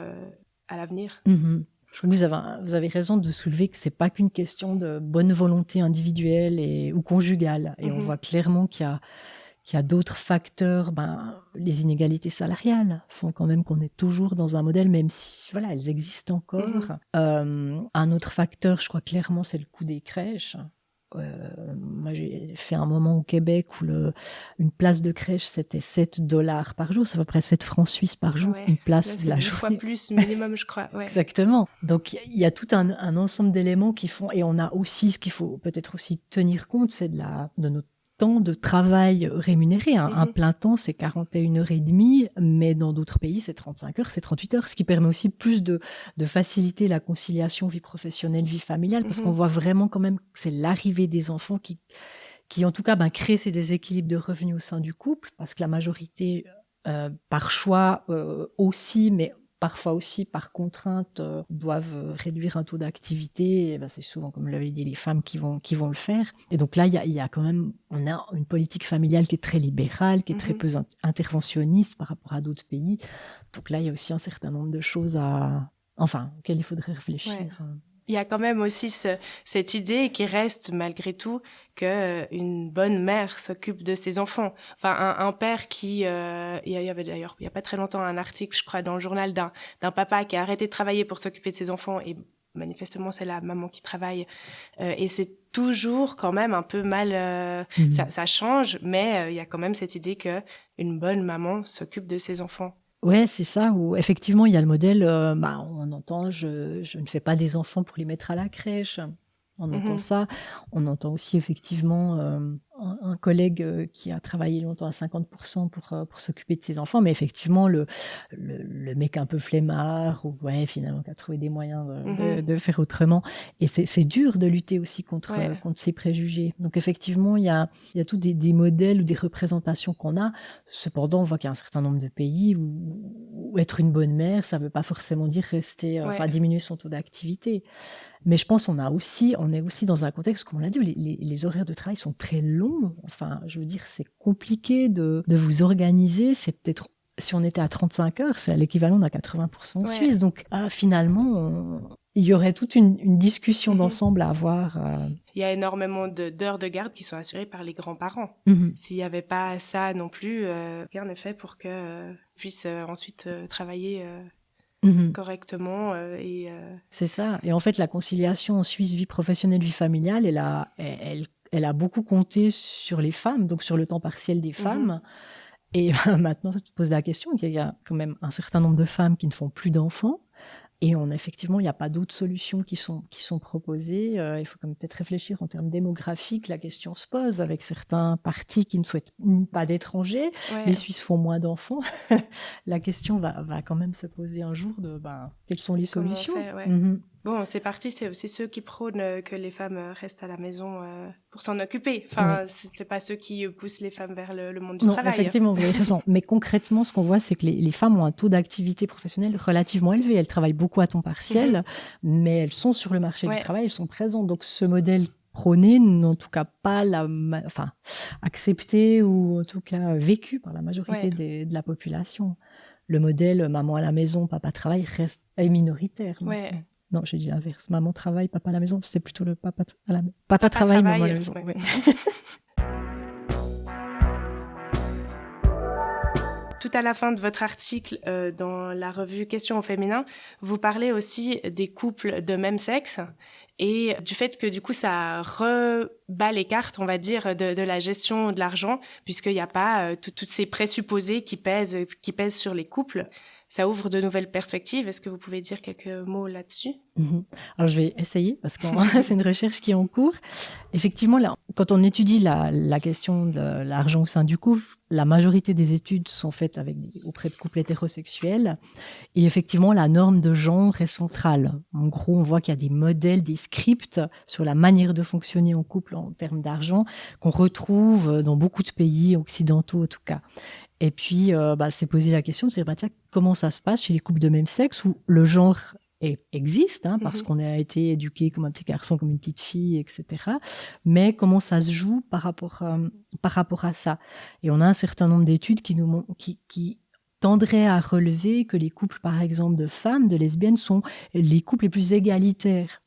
à l'avenir? Je crois que vous avez raison de soulever que c'est pas qu'une question de bonne volonté individuelle ou conjugale. Et on voit clairement qu'il y a d'autres facteurs. Les inégalités salariales font quand même qu'on est toujours dans un modèle, même si elles existent encore. Un autre facteur, je crois clairement, c'est le coût des crèches. Moi, j'ai fait un moment au Québec où une place de crèche, c'était $7 par jour. C'est à peu près 7 francs suisses par jour, une place de la journée. 2 fois plus minimum, je crois. Ouais. Exactement. Donc, il y a tout un ensemble d'éléments qui font... Et on a aussi, ce qu'il faut peut-être aussi tenir compte, c'est de notre temps de travail rémunéré. Un plein temps, c'est 41h30, mais dans d'autres pays, c'est 35 heures, c'est 38 heures, ce qui permet aussi plus de faciliter la conciliation vie professionnelle, vie familiale, parce qu'on voit vraiment quand même que c'est l'arrivée des enfants qui en tout cas, crée ces déséquilibres de revenus au sein du couple, parce que la majorité, par choix aussi, mais parfois aussi par contrainte doivent réduire un taux d'activité, et ben, c'est souvent, comme je l'avais dit, les femmes qui vont le faire. Et donc là, il y a quand même, on a une politique familiale qui est très libérale, qui est très peu interventionniste par rapport à d'autres pays. Donc là, il y a aussi un certain nombre de choses auxquelles il faudrait réfléchir. Ouais. Il y a quand même aussi cette idée qui reste malgré tout que une bonne mère s'occupe de ses enfants. Enfin, un père qui, il y avait d'ailleurs il y a pas très longtemps un article, je crois, dans le journal d'un papa qui a arrêté de travailler pour s'occuper de ses enfants, et manifestement c'est la maman qui travaille, et c'est toujours quand même un peu mal. Ça change, mais il y a quand même cette idée que une bonne maman s'occupe de ses enfants. Ouais, c'est ça, où effectivement, il y a le modèle, on entend, je ne fais pas des enfants pour les mettre à la crèche. On entend ça. On entend aussi effectivement un collègue qui a travaillé longtemps à 50% pour s'occuper de ses enfants, mais effectivement le mec un peu flemmard, ou finalement qui a trouvé des moyens de faire autrement. Et c'est dur de lutter aussi contre ces préjugés. Donc effectivement, il y a tous des modèles ou des représentations qu'on a. Cependant, on voit qu'il y a un certain nombre de pays où être une bonne mère, ça ne veut pas forcément dire diminuer son taux d'activité. Mais je pense on est aussi dans un contexte, comme on l'a dit, où les horaires de travail sont très longs. Enfin, je veux dire, c'est compliqué de vous organiser. C'est peut-être, si on était à 35 heures, c'est à l'équivalent d'un 80% en Suisse. Donc, finalement, il y aurait toute une discussion d'ensemble à avoir. Il y a énormément d'heures de garde qui sont assurées par les grands-parents. S'il n'y avait pas ça non plus, rien n'est fait pour qu'ils puissent ensuite travailler correctement. C'est ça. Et en fait, la conciliation en Suisse, vie professionnelle, vie familiale, elle a beaucoup compté sur les femmes, donc sur le temps partiel des femmes. Et maintenant, tu te poses la question qu'il y a quand même un certain nombre de femmes qui ne font plus d'enfants. Et effectivement, il n'y a pas d'autres solutions qui sont proposées. Il faut peut-être réfléchir en termes démographiques. La question se pose avec certains partis qui ne souhaitent pas d'étrangers. Les Suisses font moins d'enfants. La question va quand même se poser un jour de quelles sont les solutions. Bon, ces partis, c'est aussi ceux qui prônent que les femmes restent à la maison pour s'en occuper. Enfin, c'est pas ceux qui poussent les femmes vers le monde du travail. Effectivement, vous avez raison. Mais concrètement, ce qu'on voit, c'est que les femmes ont un taux d'activité professionnelle relativement élevé. Elles travaillent beaucoup à temps partiel, mais elles sont sur le marché du travail, elles sont présentes. Donc, ce modèle prôné, en tout cas pas accepté ou en tout cas vécu par la majorité de la population. Le modèle maman à la maison, papa travaille est minoritaire. Non, j'ai dit l'inverse. Maman travaille, papa à la maison. C'est plutôt le papa travaille, maman à la maison. Tout à la fin de votre article dans la revue Questions au féminin, vous parlez aussi des couples de même sexe et du fait que du coup ça rebat les cartes, on va dire, de la gestion de l'argent, puisqu'il n'y a pas toutes ces présupposés qui pèsent sur les couples. Ça ouvre de nouvelles perspectives. Est-ce que vous pouvez dire quelques mots là-dessus ? Alors, je vais essayer, parce que c'est une recherche qui est en cours. Effectivement, là, quand on étudie la question de l'argent au sein du couple, la majorité des études sont faites auprès de couples hétérosexuels. Et effectivement, la norme de genre est centrale. En gros, on voit qu'il y a des modèles, des scripts sur la manière de fonctionner en couple en termes d'argent qu'on retrouve dans beaucoup de pays occidentaux, en tout cas. Et puis, c'est poser la question de se dire, comment ça se passe chez les couples de même sexe où le genre existe, parce qu'on a été éduqué comme un petit garçon, comme une petite fille, etc. Mais comment ça se joue par rapport à ça. Et on a un certain nombre d'études qui tendraient à relever que les couples, par exemple, de femmes, de lesbiennes, sont les couples les plus égalitaires.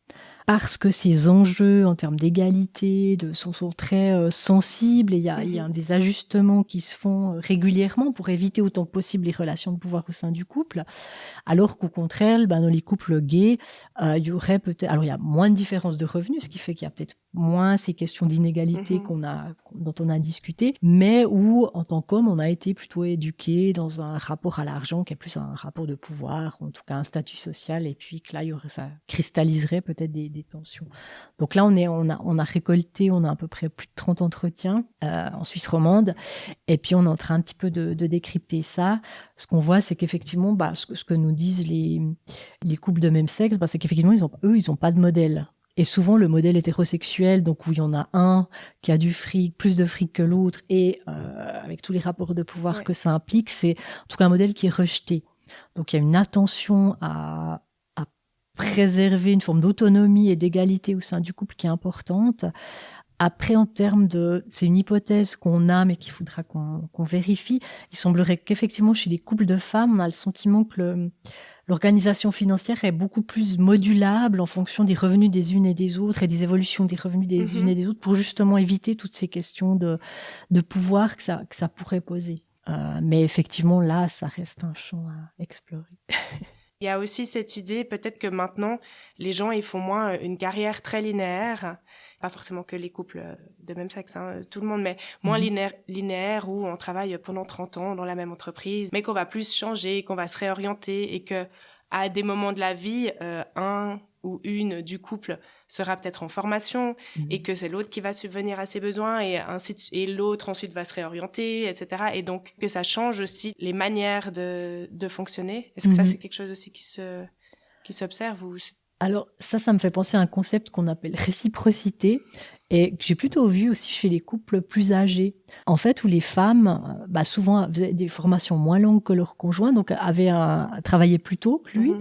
Parce que ces enjeux en termes d'égalité sont très sensibles et il y a des ajustements qui se font régulièrement pour éviter autant que possible les relations de pouvoir au sein du couple, alors qu'au contraire, dans les couples gays, il y aurait peut-être... Alors, il y a moins de différences de revenus, ce qui fait qu'il y a peut-être moins ces questions d'inégalité dont on a discuté, mais où, en tant qu'homme, on a été plutôt éduqué dans un rapport à l'argent qui est plus un rapport de pouvoir, en tout cas un statut social, et puis que là, ça cristalliserait peut-être des tensions. Donc là, on a récolté, on a à peu près plus de 30 entretiens en Suisse romande, et puis on est en train un petit peu de décrypter ça. Ce qu'on voit, c'est qu'effectivement, ce que nous disent les couples de même sexe, c'est qu'effectivement, ils ont pas de modèle. Et souvent, le modèle hétérosexuel, donc où il y en a un qui a du fric, plus de fric que l'autre, et avec tous les rapports de pouvoir que ça implique, c'est en tout cas un modèle qui est rejeté. Donc, il y a une attention à préserver une forme d'autonomie et d'égalité au sein du couple qui est importante. Après, en termes c'est une hypothèse qu'on a, mais qu'il faudra qu'on vérifie. Il semblerait qu'effectivement, chez les couples de femmes, on a le sentiment que l'organisation financière est beaucoup plus modulable en fonction des revenus des unes et des autres et des évolutions des revenus des unes et des autres pour justement éviter toutes ces questions de pouvoir que ça pourrait poser. Mais effectivement, là, ça reste un champ à explorer. Il y a aussi cette idée, peut-être que maintenant, les gens, ils font moins une carrière très linéaire. Pas forcément que les couples de même sexe, hein, tout le monde, mais moins linéaire où on travaille pendant 30 ans dans la même entreprise, mais qu'on va plus changer, qu'on va se réorienter et que à des moments de la vie, un ou une du couple sera peut-être en formation et que c'est l'autre qui va subvenir à ses besoins et l'autre ensuite va se réorienter, etc. Et donc que ça change aussi les manières de fonctionner. Est-ce que ça, c'est quelque chose aussi qui s'observe ou... Alors ça me fait penser à un concept qu'on appelle réciprocité et que j'ai plutôt vu aussi chez les couples plus âgés. En fait, où les femmes, souvent faisaient des formations moins longues que leur conjoint, donc avaient travaillé plus tôt que lui.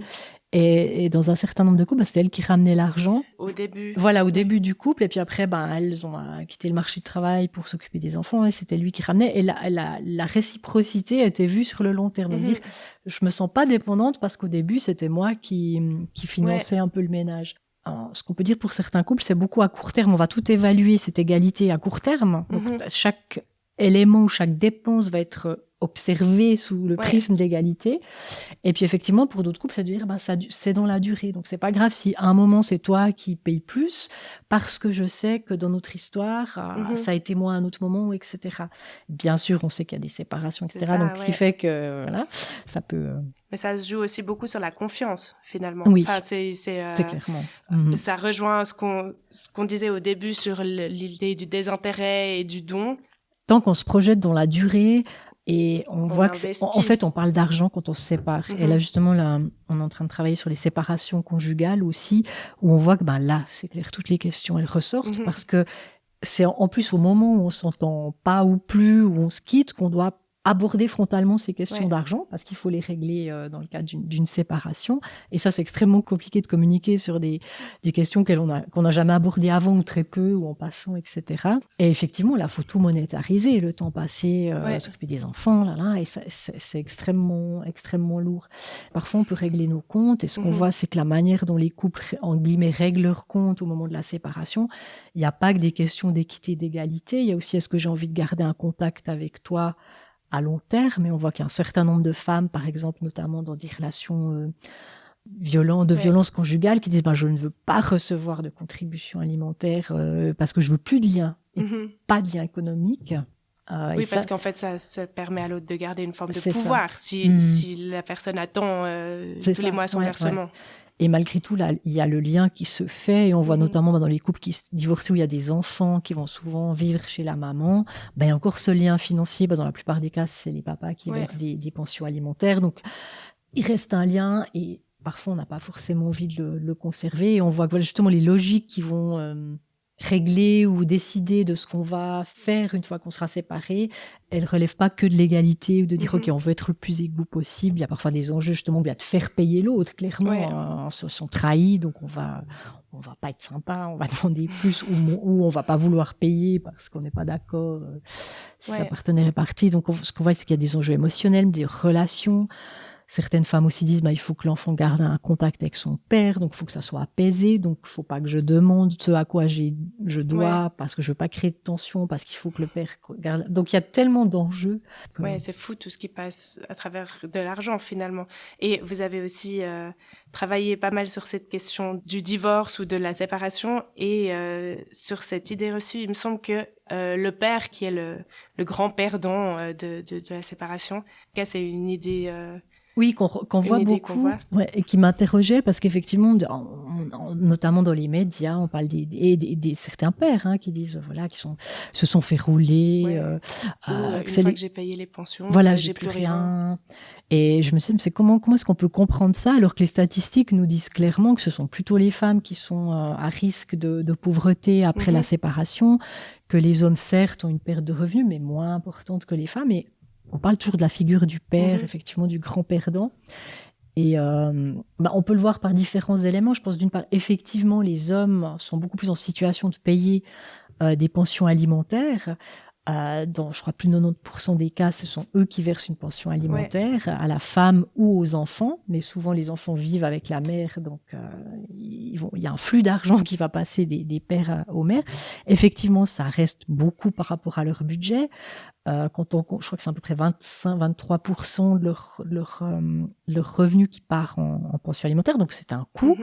Et dans un certain nombre de couples, c'est elle qui ramenait l'argent. Au début. Voilà, au début du couple. Et puis après, elles ont quitté le marché du travail pour s'occuper des enfants et c'était lui qui ramenait. Et la réciprocité était vue sur le long terme. Donc dire, je me sens pas dépendante parce qu'au début, c'était moi qui finançais un peu le ménage. Alors, ce qu'on peut dire pour certains couples, c'est beaucoup à court terme. On va tout évaluer, cette égalité à court terme. Donc, chaque élément ou chaque dépense va être observé sous le prisme d'égalité. Et puis effectivement, pour d'autres couples, ça veut dire c'est dans la durée. Donc c'est pas grave si à un moment c'est toi qui payes plus, parce que je sais que dans notre histoire, ça a été moi à un autre moment, etc. Bien sûr, on sait qu'il y a des séparations, etc. Donc ce qui fait que voilà, ça peut... Mais ça se joue aussi beaucoup sur la confiance, finalement. Oui, enfin, c'est clairement. Ça rejoint ce qu'on disait au début sur l'idée du désintérêt et du don. Tant qu'on se projette dans la durée, et on voit que en fait, on parle d'argent quand on se sépare. Et là, justement, on est en train de travailler sur les séparations conjugales aussi, où on voit que là, c'est clair, toutes les questions, elles ressortent parce que c'est en plus au moment où on s'entend pas ou plus, où on se quitte, qu'on doit aborder frontalement ces questions d'argent parce qu'il faut les régler dans le cadre d'une séparation. Et ça, c'est extrêmement compliqué de communiquer sur des questions qu'on n'a jamais abordées avant ou très peu ou en passant, etc. Et effectivement, là, il faut tout monétariser, le temps passé, s'occuper des enfants, et ça, c'est extrêmement, extrêmement lourd. Parfois, on peut régler nos comptes et ce qu'on voit, c'est que la manière dont les couples, en guillemets, règlent leurs comptes au moment de la séparation, il n'y a pas que des questions d'équité, d'égalité. Il y a aussi, est-ce que j'ai envie de garder un contact avec toi à long terme, mais on voit qu'il y a un certain nombre de femmes, par exemple, notamment dans des relations violence conjugale, qui disent je ne veux pas recevoir de contribution alimentaire parce que je veux plus de lien, et pas de lien économique. Parce qu'en fait, ça permet à l'autre de garder une forme de pouvoir si la personne attend tous les mois son versement. Ouais. Et malgré tout, là, il y a le lien qui se fait et on voit notamment dans les couples qui se divorcent où il y a des enfants qui vont souvent vivre chez la maman. Il y a encore ce lien financier. Dans la plupart des cas, c'est les papas qui versent des pensions alimentaires. Donc, il reste un lien et parfois, on n'a pas forcément envie de le conserver. Et on voit que justement les logiques qui vont régler ou décider de ce qu'on va faire une fois qu'on sera séparés, elles ne relèvent pas que de l'égalité ou de dire ok, on veut être le plus égaux possible. Il y a parfois des enjeux justement de faire payer l'autre, clairement, on se sent trahi, donc on va pas être sympa, on va demander plus ou on va pas vouloir payer parce qu'on n'est pas d'accord si sa partenaire est parti. Donc ce qu'on voit, c'est qu'il y a des enjeux émotionnels, des relations. Certaines femmes aussi disent il faut que l'enfant garde un contact avec son père, donc il faut que ça soit apaisé, donc il faut pas que je demande ce à quoi je dois parce que je veux pas créer de tension, parce qu'il faut que le père garde. Donc il y a tellement d'enjeux. C'est fou tout ce qui passe à travers de l'argent finalement. Et vous avez aussi travaillé pas mal sur cette question du divorce ou de la séparation et sur cette idée reçue. Il me semble que le père qui est le grand perdant de la séparation, c'est une idée... Oui, qu'on voit beaucoup, et qui m'interrogeait parce qu'effectivement, notamment dans les médias, on parle des certains pères qui disent qui se sont fait rouler. Une fois que j'ai payé les pensions, j'ai plus rien. Et je me suis dit, c'est comment est-ce qu'on peut comprendre ça alors que les statistiques nous disent clairement que ce sont plutôt les femmes qui sont à risque de pauvreté après la séparation, que les hommes certes ont une perte de revenus mais moins importante que les femmes. Et on parle toujours de la figure du père, effectivement, du grand perdant. Et on peut le voir par différents éléments. Je pense d'une part, effectivement, les hommes sont beaucoup plus en situation de payer des pensions alimentaires. Dans, je crois, plus de 90% des cas, ce sont eux qui versent une pension alimentaire à la femme ou aux enfants. Mais souvent, les enfants vivent avec la mère, donc il y a un flux d'argent qui va passer des pères aux mères. Effectivement, ça reste beaucoup par rapport à leur budget. Je crois que c'est à peu près 25-23% de leur revenu qui part en pension alimentaire, donc c'est un coût.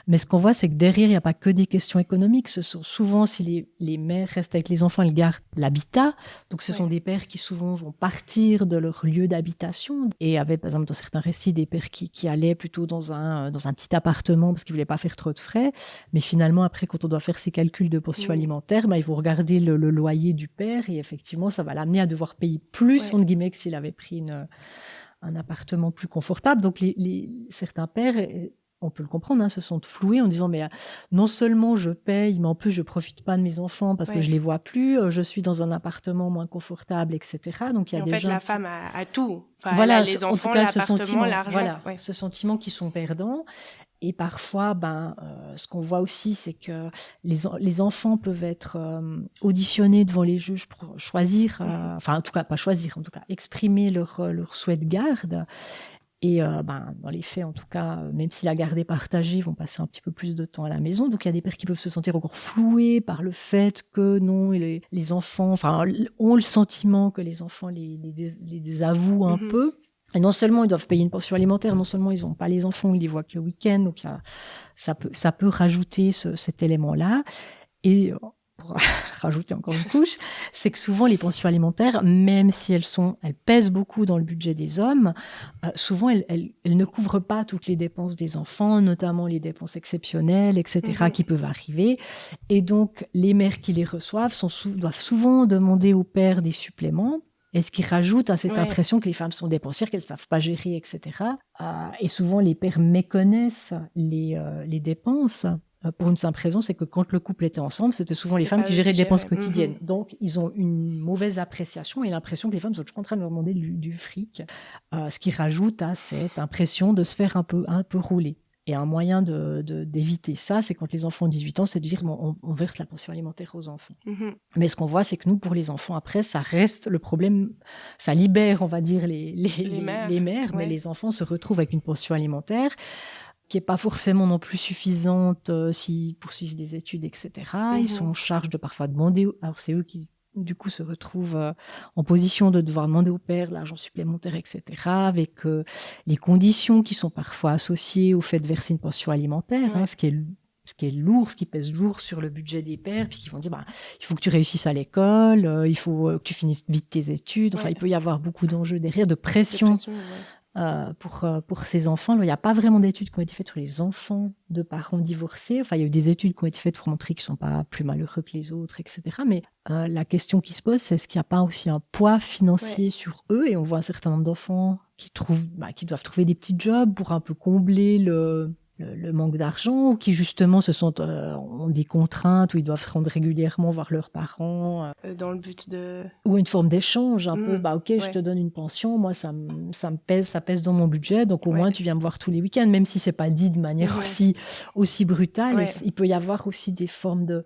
Mais ce qu'on voit, c'est que derrière, il n'y a pas que des questions économiques. Ce sont souvent, si les mères restent avec les enfants, elles gardent l'habitat. Donc ce sont des pères qui souvent vont partir de leur lieu d'habitation. Et il y avait, par exemple, dans certains récits, des pères qui allaient plutôt dans un petit appartement parce qu'ils ne voulaient pas faire trop de frais. Mais finalement, après, quand on doit faire ses calculs de pension alimentaire, ils vont regarder le loyer du père et effectivement, ça va l'amener à devoir payer plus, entre guillemets, que s'il avait pris un appartement plus confortable. Donc, certains pères, on peut le comprendre, se sont floués en disant, mais non seulement je paye, mais en plus, je profite pas de mes enfants parce que je les vois plus, je suis dans un appartement moins confortable, etc. Donc, il y a en fait, la femme a tout. Enfin, voilà, elle a les enfants, l'appartement, l'argent. Voilà, ce sentiment qu'ils sont perdants. Et parfois, ce qu'on voit aussi, c'est que les enfants peuvent être auditionnés devant les juges pour choisir, en tout cas, pas choisir, en tout cas, exprimer leur souhait de garde. Et dans les faits, en tout cas, même si la garde est partagée, ils vont passer un petit peu plus de temps à la maison. Donc, il y a des pères qui peuvent se sentir encore floués par le fait que non, les enfants ont le sentiment que les enfants les désavouent un peu. Et non seulement ils doivent payer une pension alimentaire, non seulement ils n'ont pas les enfants, ils les voient que le week-end, donc ça peut rajouter cet élément-là. Et pour rajouter encore une couche, c'est que souvent les pensions alimentaires, même si elles pèsent beaucoup dans le budget des hommes, souvent elles ne couvrent pas toutes les dépenses des enfants, notamment les dépenses exceptionnelles, etc., qui peuvent arriver. Et donc les mères qui les reçoivent doivent souvent demander au père des suppléments. Et ce qui rajoute à cette impression que les femmes sont dépensières, qu'elles ne savent pas gérer, etc. Et souvent, les pères méconnaissent les dépenses pour une simple raison, c'est que quand le couple était ensemble, c'était souvent les femmes qui géraient les dépenses quotidiennes. Donc, ils ont une mauvaise appréciation et l'impression que les femmes sont toujours en train de leur demander du fric, ce qui rajoute à cette impression de se faire un peu rouler. Et un moyen d'éviter ça, c'est quand les enfants ont 18 ans, c'est de dire on verse la pension alimentaire aux enfants. Mais ce qu'on voit, c'est que nous, pour les enfants, après, ça reste le problème. Ça libère, on va dire, les mères, mais les enfants se retrouvent avec une pension alimentaire qui n'est pas forcément non plus suffisante s'ils poursuivent des études, etc. Ils sont en charge de parfois demander. Alors, c'est eux qui du coup se retrouvent en position de devoir demander au père de l'argent supplémentaire, etc., avec les conditions qui sont parfois associées au fait de verser une pension alimentaire, ce qui est lourd, ce qui pèse lourd sur le budget des pères, puis qui vont dire il faut que tu réussisses à l'école, il faut que tu finisses vite tes études. Enfin, il peut y avoir beaucoup d'enjeux derrière, de pression. Pour ces enfants. Il n'y a pas vraiment d'études qui ont été faites sur les enfants de parents divorcés. Enfin, il y a eu des études qui ont été faites pour montrer qu'ils ne sont pas plus malheureux que les autres, etc. Mais la question qui se pose, c'est est-ce qu'il n'y a pas aussi un poids financier sur eux? Et on voit un certain nombre d'enfants qui doivent trouver des petits jobs pour un peu combler le manque d'argent, ou qui justement ont des contraintes où ils doivent se rendre régulièrement voir leurs parents. Dans le but de... Ou une forme d'échange, un peu, je te donne une pension, moi ça me pèse, ça pèse dans mon budget, donc au moins tu viens me voir tous les week-ends, même si c'est pas dit de manière aussi brutale. Et il peut y avoir aussi des formes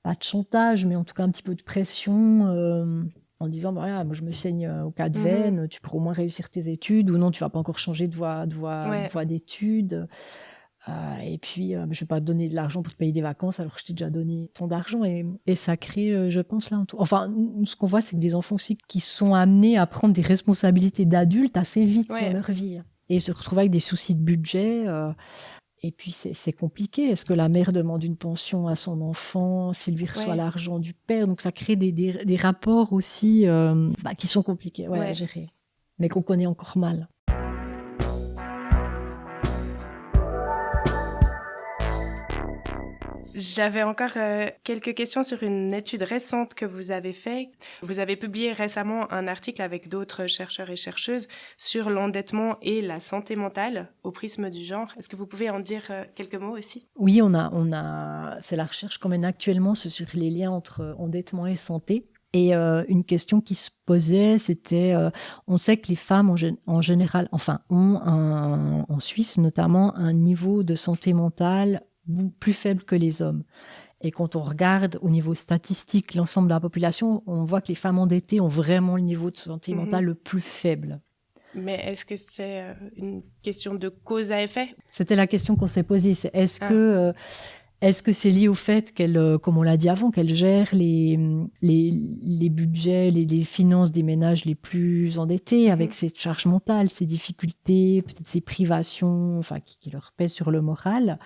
pas de chantage, mais en tout cas un petit peu de pression, en disant moi je me saigne au cas de veine, tu pourras au moins réussir tes études, ou non, tu vas pas encore changer de voie d'études. Et puis, je ne vais pas te donner de l'argent pour te payer des vacances alors que je t'ai déjà donné tant d'argent. Et ça crée, je pense, là, enfin, ce qu'on voit, c'est que des enfants aussi qui sont amenés à prendre des responsabilités d'adultes assez vite dans leur vie. Et se retrouvent avec des soucis de budget. Et puis, c'est compliqué. Est-ce que la mère demande une pension à son enfant s'il lui reçoit l'argent du père? Donc, ça crée des rapports aussi qui sont compliqués à gérer, mais qu'on connaît encore mal. J'avais encore quelques questions sur une étude récente que vous avez faite. Vous avez publié récemment un article avec d'autres chercheurs et chercheuses sur l'endettement et la santé mentale au prisme du genre. Est-ce que vous pouvez en dire quelques mots aussi? Oui, c'est la recherche qu'on mène actuellement sur les liens entre endettement et santé. Et une question qui se posait, c'était, on sait que les femmes en général, enfin, ont en Suisse notamment, un niveau de santé mentale plus faible que les hommes. Et quand on regarde au niveau statistique l'ensemble de la population, on voit que les femmes endettées ont vraiment le niveau de santé mentale le plus faible. Mais est-ce que c'est une question de cause à effet ? C'était la question qu'on s'est posée. C'est est-ce que c'est lié au fait qu'elle, comme on l'a dit avant, qu'elle gère les budgets, les finances des ménages les plus endettés avec ses charges mentales, ses difficultés, peut-être ses privations, enfin, qui leur pèsent sur le moral.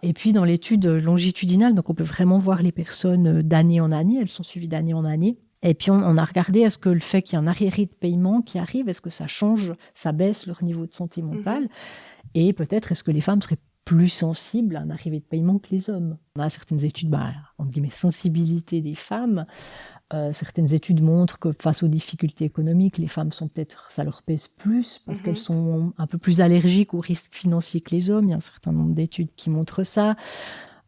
Et puis dans l'étude longitudinale, donc on peut vraiment voir les personnes d'année en année, elles sont suivies d'année en année. Et puis on a regardé, est-ce que le fait qu'il y ait un arriéré de paiement qui arrive, est-ce que ça change, ça baisse leur niveau de santé mentale ? Et peut-être est-ce que les femmes seraient plus sensibles à un arriéré de paiement que les hommes ? On a certaines études, entre guillemets, sensibilité des femmes. Certaines études montrent que face aux difficultés économiques, les femmes sont peut-être, ça leur pèse plus parce qu'elles sont un peu plus allergiques aux risques financiers que les hommes. Il y a un certain nombre d'études qui montrent ça.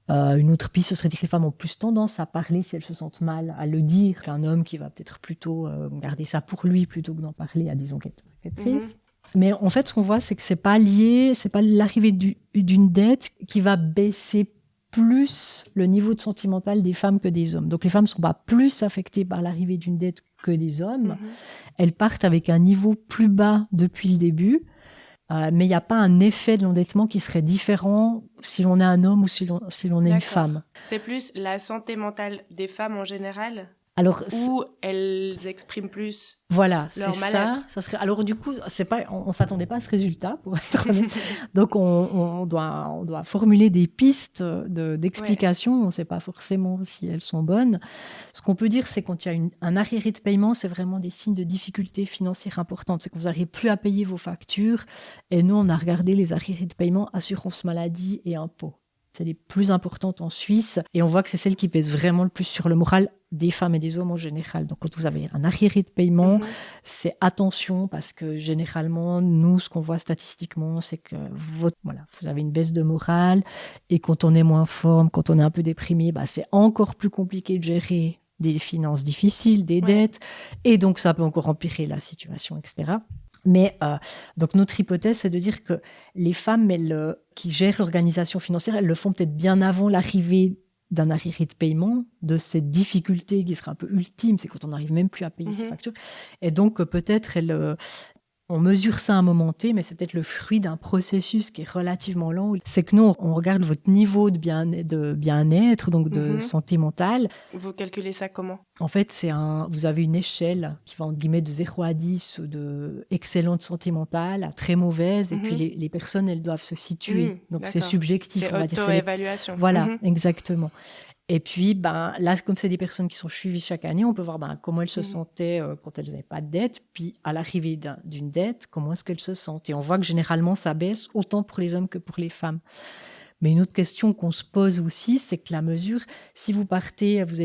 Une autre piste, ce serait dire que les femmes ont plus tendance à parler si elles se sentent mal, à le dire, qu'un homme qui va peut-être plutôt garder ça pour lui plutôt que d'en parler à des enquêtrices. Mais en fait, ce qu'on voit, c'est que c'est pas lié, c'est pas l'arrivée d'une dette qui va baisser plus le niveau de santé mentale des femmes que des hommes. Donc les femmes ne sont pas plus affectées par l'arrivée d'une dette que des hommes. Elles partent avec un niveau plus bas depuis le début, mais il n'y a pas un effet de l'endettement qui serait différent si l'on est un homme ou si l'on est une femme. C'est plus la santé mentale des femmes en général ? Alors, où elles expriment plus voilà, leur c'est mal-être. ça serait. Alors du coup, on s'attendait pas à ce résultat, pour être honnête. Donc on doit formuler des pistes d'explication. On ne sait pas forcément si elles sont bonnes. Ce qu'on peut dire, c'est quand il y a un arriéré de paiement, c'est vraiment des signes de difficultés financières importantes. C'est que vous n'arrivez plus à payer vos factures. Et nous, on a regardé les arriérés de paiement, assurance maladie et impôts. C'est les plus importantes en Suisse. Et on voit que c'est celles qui pèsent vraiment le plus sur le moral des femmes et des hommes en général. Donc, quand vous avez un arriéré de paiement, c'est attention parce que généralement, nous, ce qu'on voit statistiquement, c'est que vous avez une baisse de morale et quand on est moins en forme, quand on est un peu déprimé, c'est encore plus compliqué de gérer des finances difficiles, des dettes. Et donc, ça peut encore empirer la situation, etc. Mais donc notre hypothèse, c'est de dire que les femmes qui gèrent l'organisation financière, elles le font peut-être bien avant l'arrivée d'un arriéré de paiement, de cette difficulté qui sera un peu ultime, c'est quand on n'arrive même plus à payer ses factures. Et donc peut-être on mesure ça à un moment T, mais c'est peut-être le fruit d'un processus qui est relativement lent. C'est que nous, on regarde votre niveau de bien-être, donc de santé mentale. Vous calculez ça comment ? En fait, vous avez une échelle qui va, entre guillemets, de 0 à 10, de excellente santé mentale à très mauvaise, et puis les personnes, elles doivent se situer. Donc c'est subjectif. C'est auto-évaluation. Voilà, exactement. Et puis, là, comme c'est des personnes qui sont suivies chaque année, on peut voir comment elles se sentaient quand elles n'avaient pas de dette, puis à l'arrivée d'une dette, comment est-ce qu'elles se sentent. Et on voit que généralement, ça baisse autant pour les hommes que pour les femmes. Mais une autre question qu'on se pose aussi, c'est que la mesure, si vous partez, vous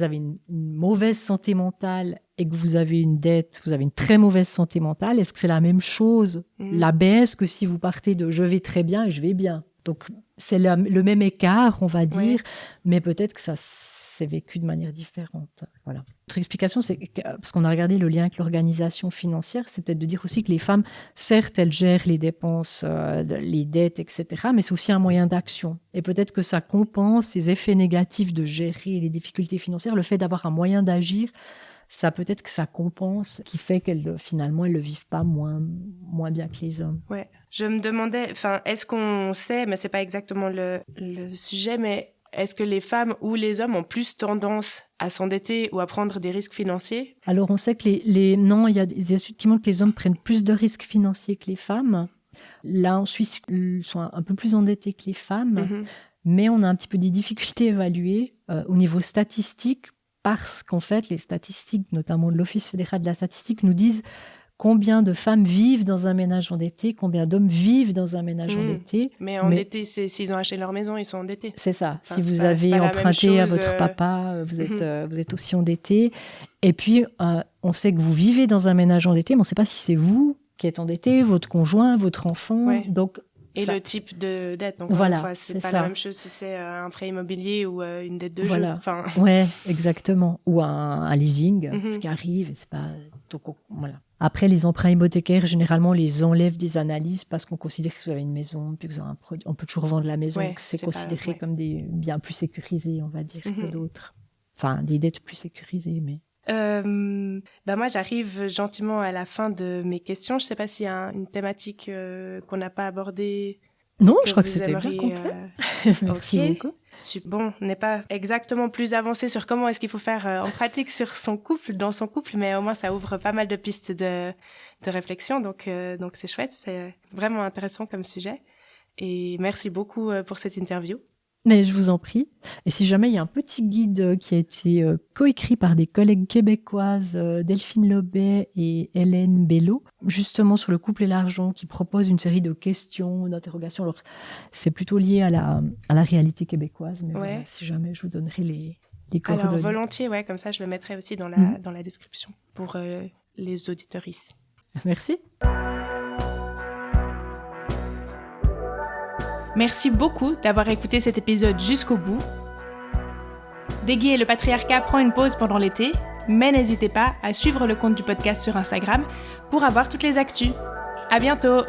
avez une mauvaise santé mentale et que vous avez une dette, vous avez une très mauvaise santé mentale, est-ce que c'est la même chose, la baisse, que si vous partez de « je vais très bien » et « je vais bien ». Donc, c'est le même écart, on va dire, mais peut-être que ça s'est vécu de manière différente. Voilà. Notre explication, c'est parce qu'on a regardé le lien avec l'organisation financière, c'est peut-être de dire aussi que les femmes, certes, elles gèrent les dépenses, les dettes, etc., mais c'est aussi un moyen d'action. Et peut-être que ça compense ces effets négatifs de gérer les difficultés financières, le fait d'avoir un moyen d'agir. Ça peut-être que ça compense, qui fait qu'elles finalement elles le vivent pas moins bien que les hommes. Ouais. Je me demandais, est-ce qu'on sait, mais c'est pas exactement le sujet, mais est-ce que les femmes ou les hommes ont plus tendance à s'endetter ou à prendre des risques financiers ? Alors on sait que non, il y a des études qui montrent que les hommes prennent plus de risques financiers que les femmes. Là en Suisse, ils sont un peu plus endettés que les femmes, mais on a un petit peu des difficultés à évaluer au niveau statistique. Parce qu'en fait, les statistiques, notamment de l'Office fédéral de la statistique, nous disent combien de femmes vivent dans un ménage endetté, combien d'hommes vivent dans un ménage endetté. Mais endetté, c'est s'ils ont acheté leur maison, ils sont endettés. C'est ça. Si vous avez emprunté à votre papa, vous êtes aussi endetté. Et puis, on sait que vous vivez dans un ménage endetté, mais on ne sait pas si c'est vous qui êtes endetté, votre conjoint, votre enfant. Ouais. Donc, Et ça. le type de dette, donc Voilà, encore une fois, c'est c'est pas ça. la même chose si c'est un prêt immobilier ou une dette de jeu. Voilà. Enfin, Ouais, exactement. Ou un leasing, Mhm. ce qui arrive, et c'est pas. Donc, voilà. Après, les emprunts hypothécaires, généralement, on les enlève des analyses parce qu'on considère que si vous avez une maison, puis que vous avez un produit, on peut toujours vendre la maison, Ouais, que c'est c'est considéré pas- ouais. comme des biens plus sécurisés, on va dire, que Mhm. d'autres. Enfin, des dettes plus sécurisées, mais. Moi, j'arrive gentiment à la fin de mes questions. Je sais pas s'il y a une thématique qu'on n'a pas abordée. Non, que je crois que vous c'était bien aimeriez, complet. Merci ok. beaucoup. Bon, on n'est pas exactement plus avancé sur comment est-ce qu'il faut faire en pratique dans son couple, mais au moins ça ouvre pas mal de pistes de réflexion, donc c'est chouette, c'est vraiment intéressant comme sujet. Et merci beaucoup pour cette interview. Mais je vous en prie. Et si jamais il y a un petit guide qui a été coécrit par des collègues québécoises, Delphine Lobet et Hélène Bello, justement sur le couple et l'argent, qui propose une série de questions, d'interrogations. Alors, c'est plutôt lié à la réalité québécoise, mais Ouais. voilà, si jamais, je vous donnerai les Alors coordonnées. volontiers, ouais, comme ça je le mettrai aussi dans Mhm. dans la description pour les auditorices. Merci. Merci beaucoup d'avoir écouté cet épisode jusqu'au bout. Deggy et le patriarcat prend une pause pendant l'été, mais n'hésitez pas à suivre le compte du podcast sur Instagram pour avoir toutes les actus. À bientôt!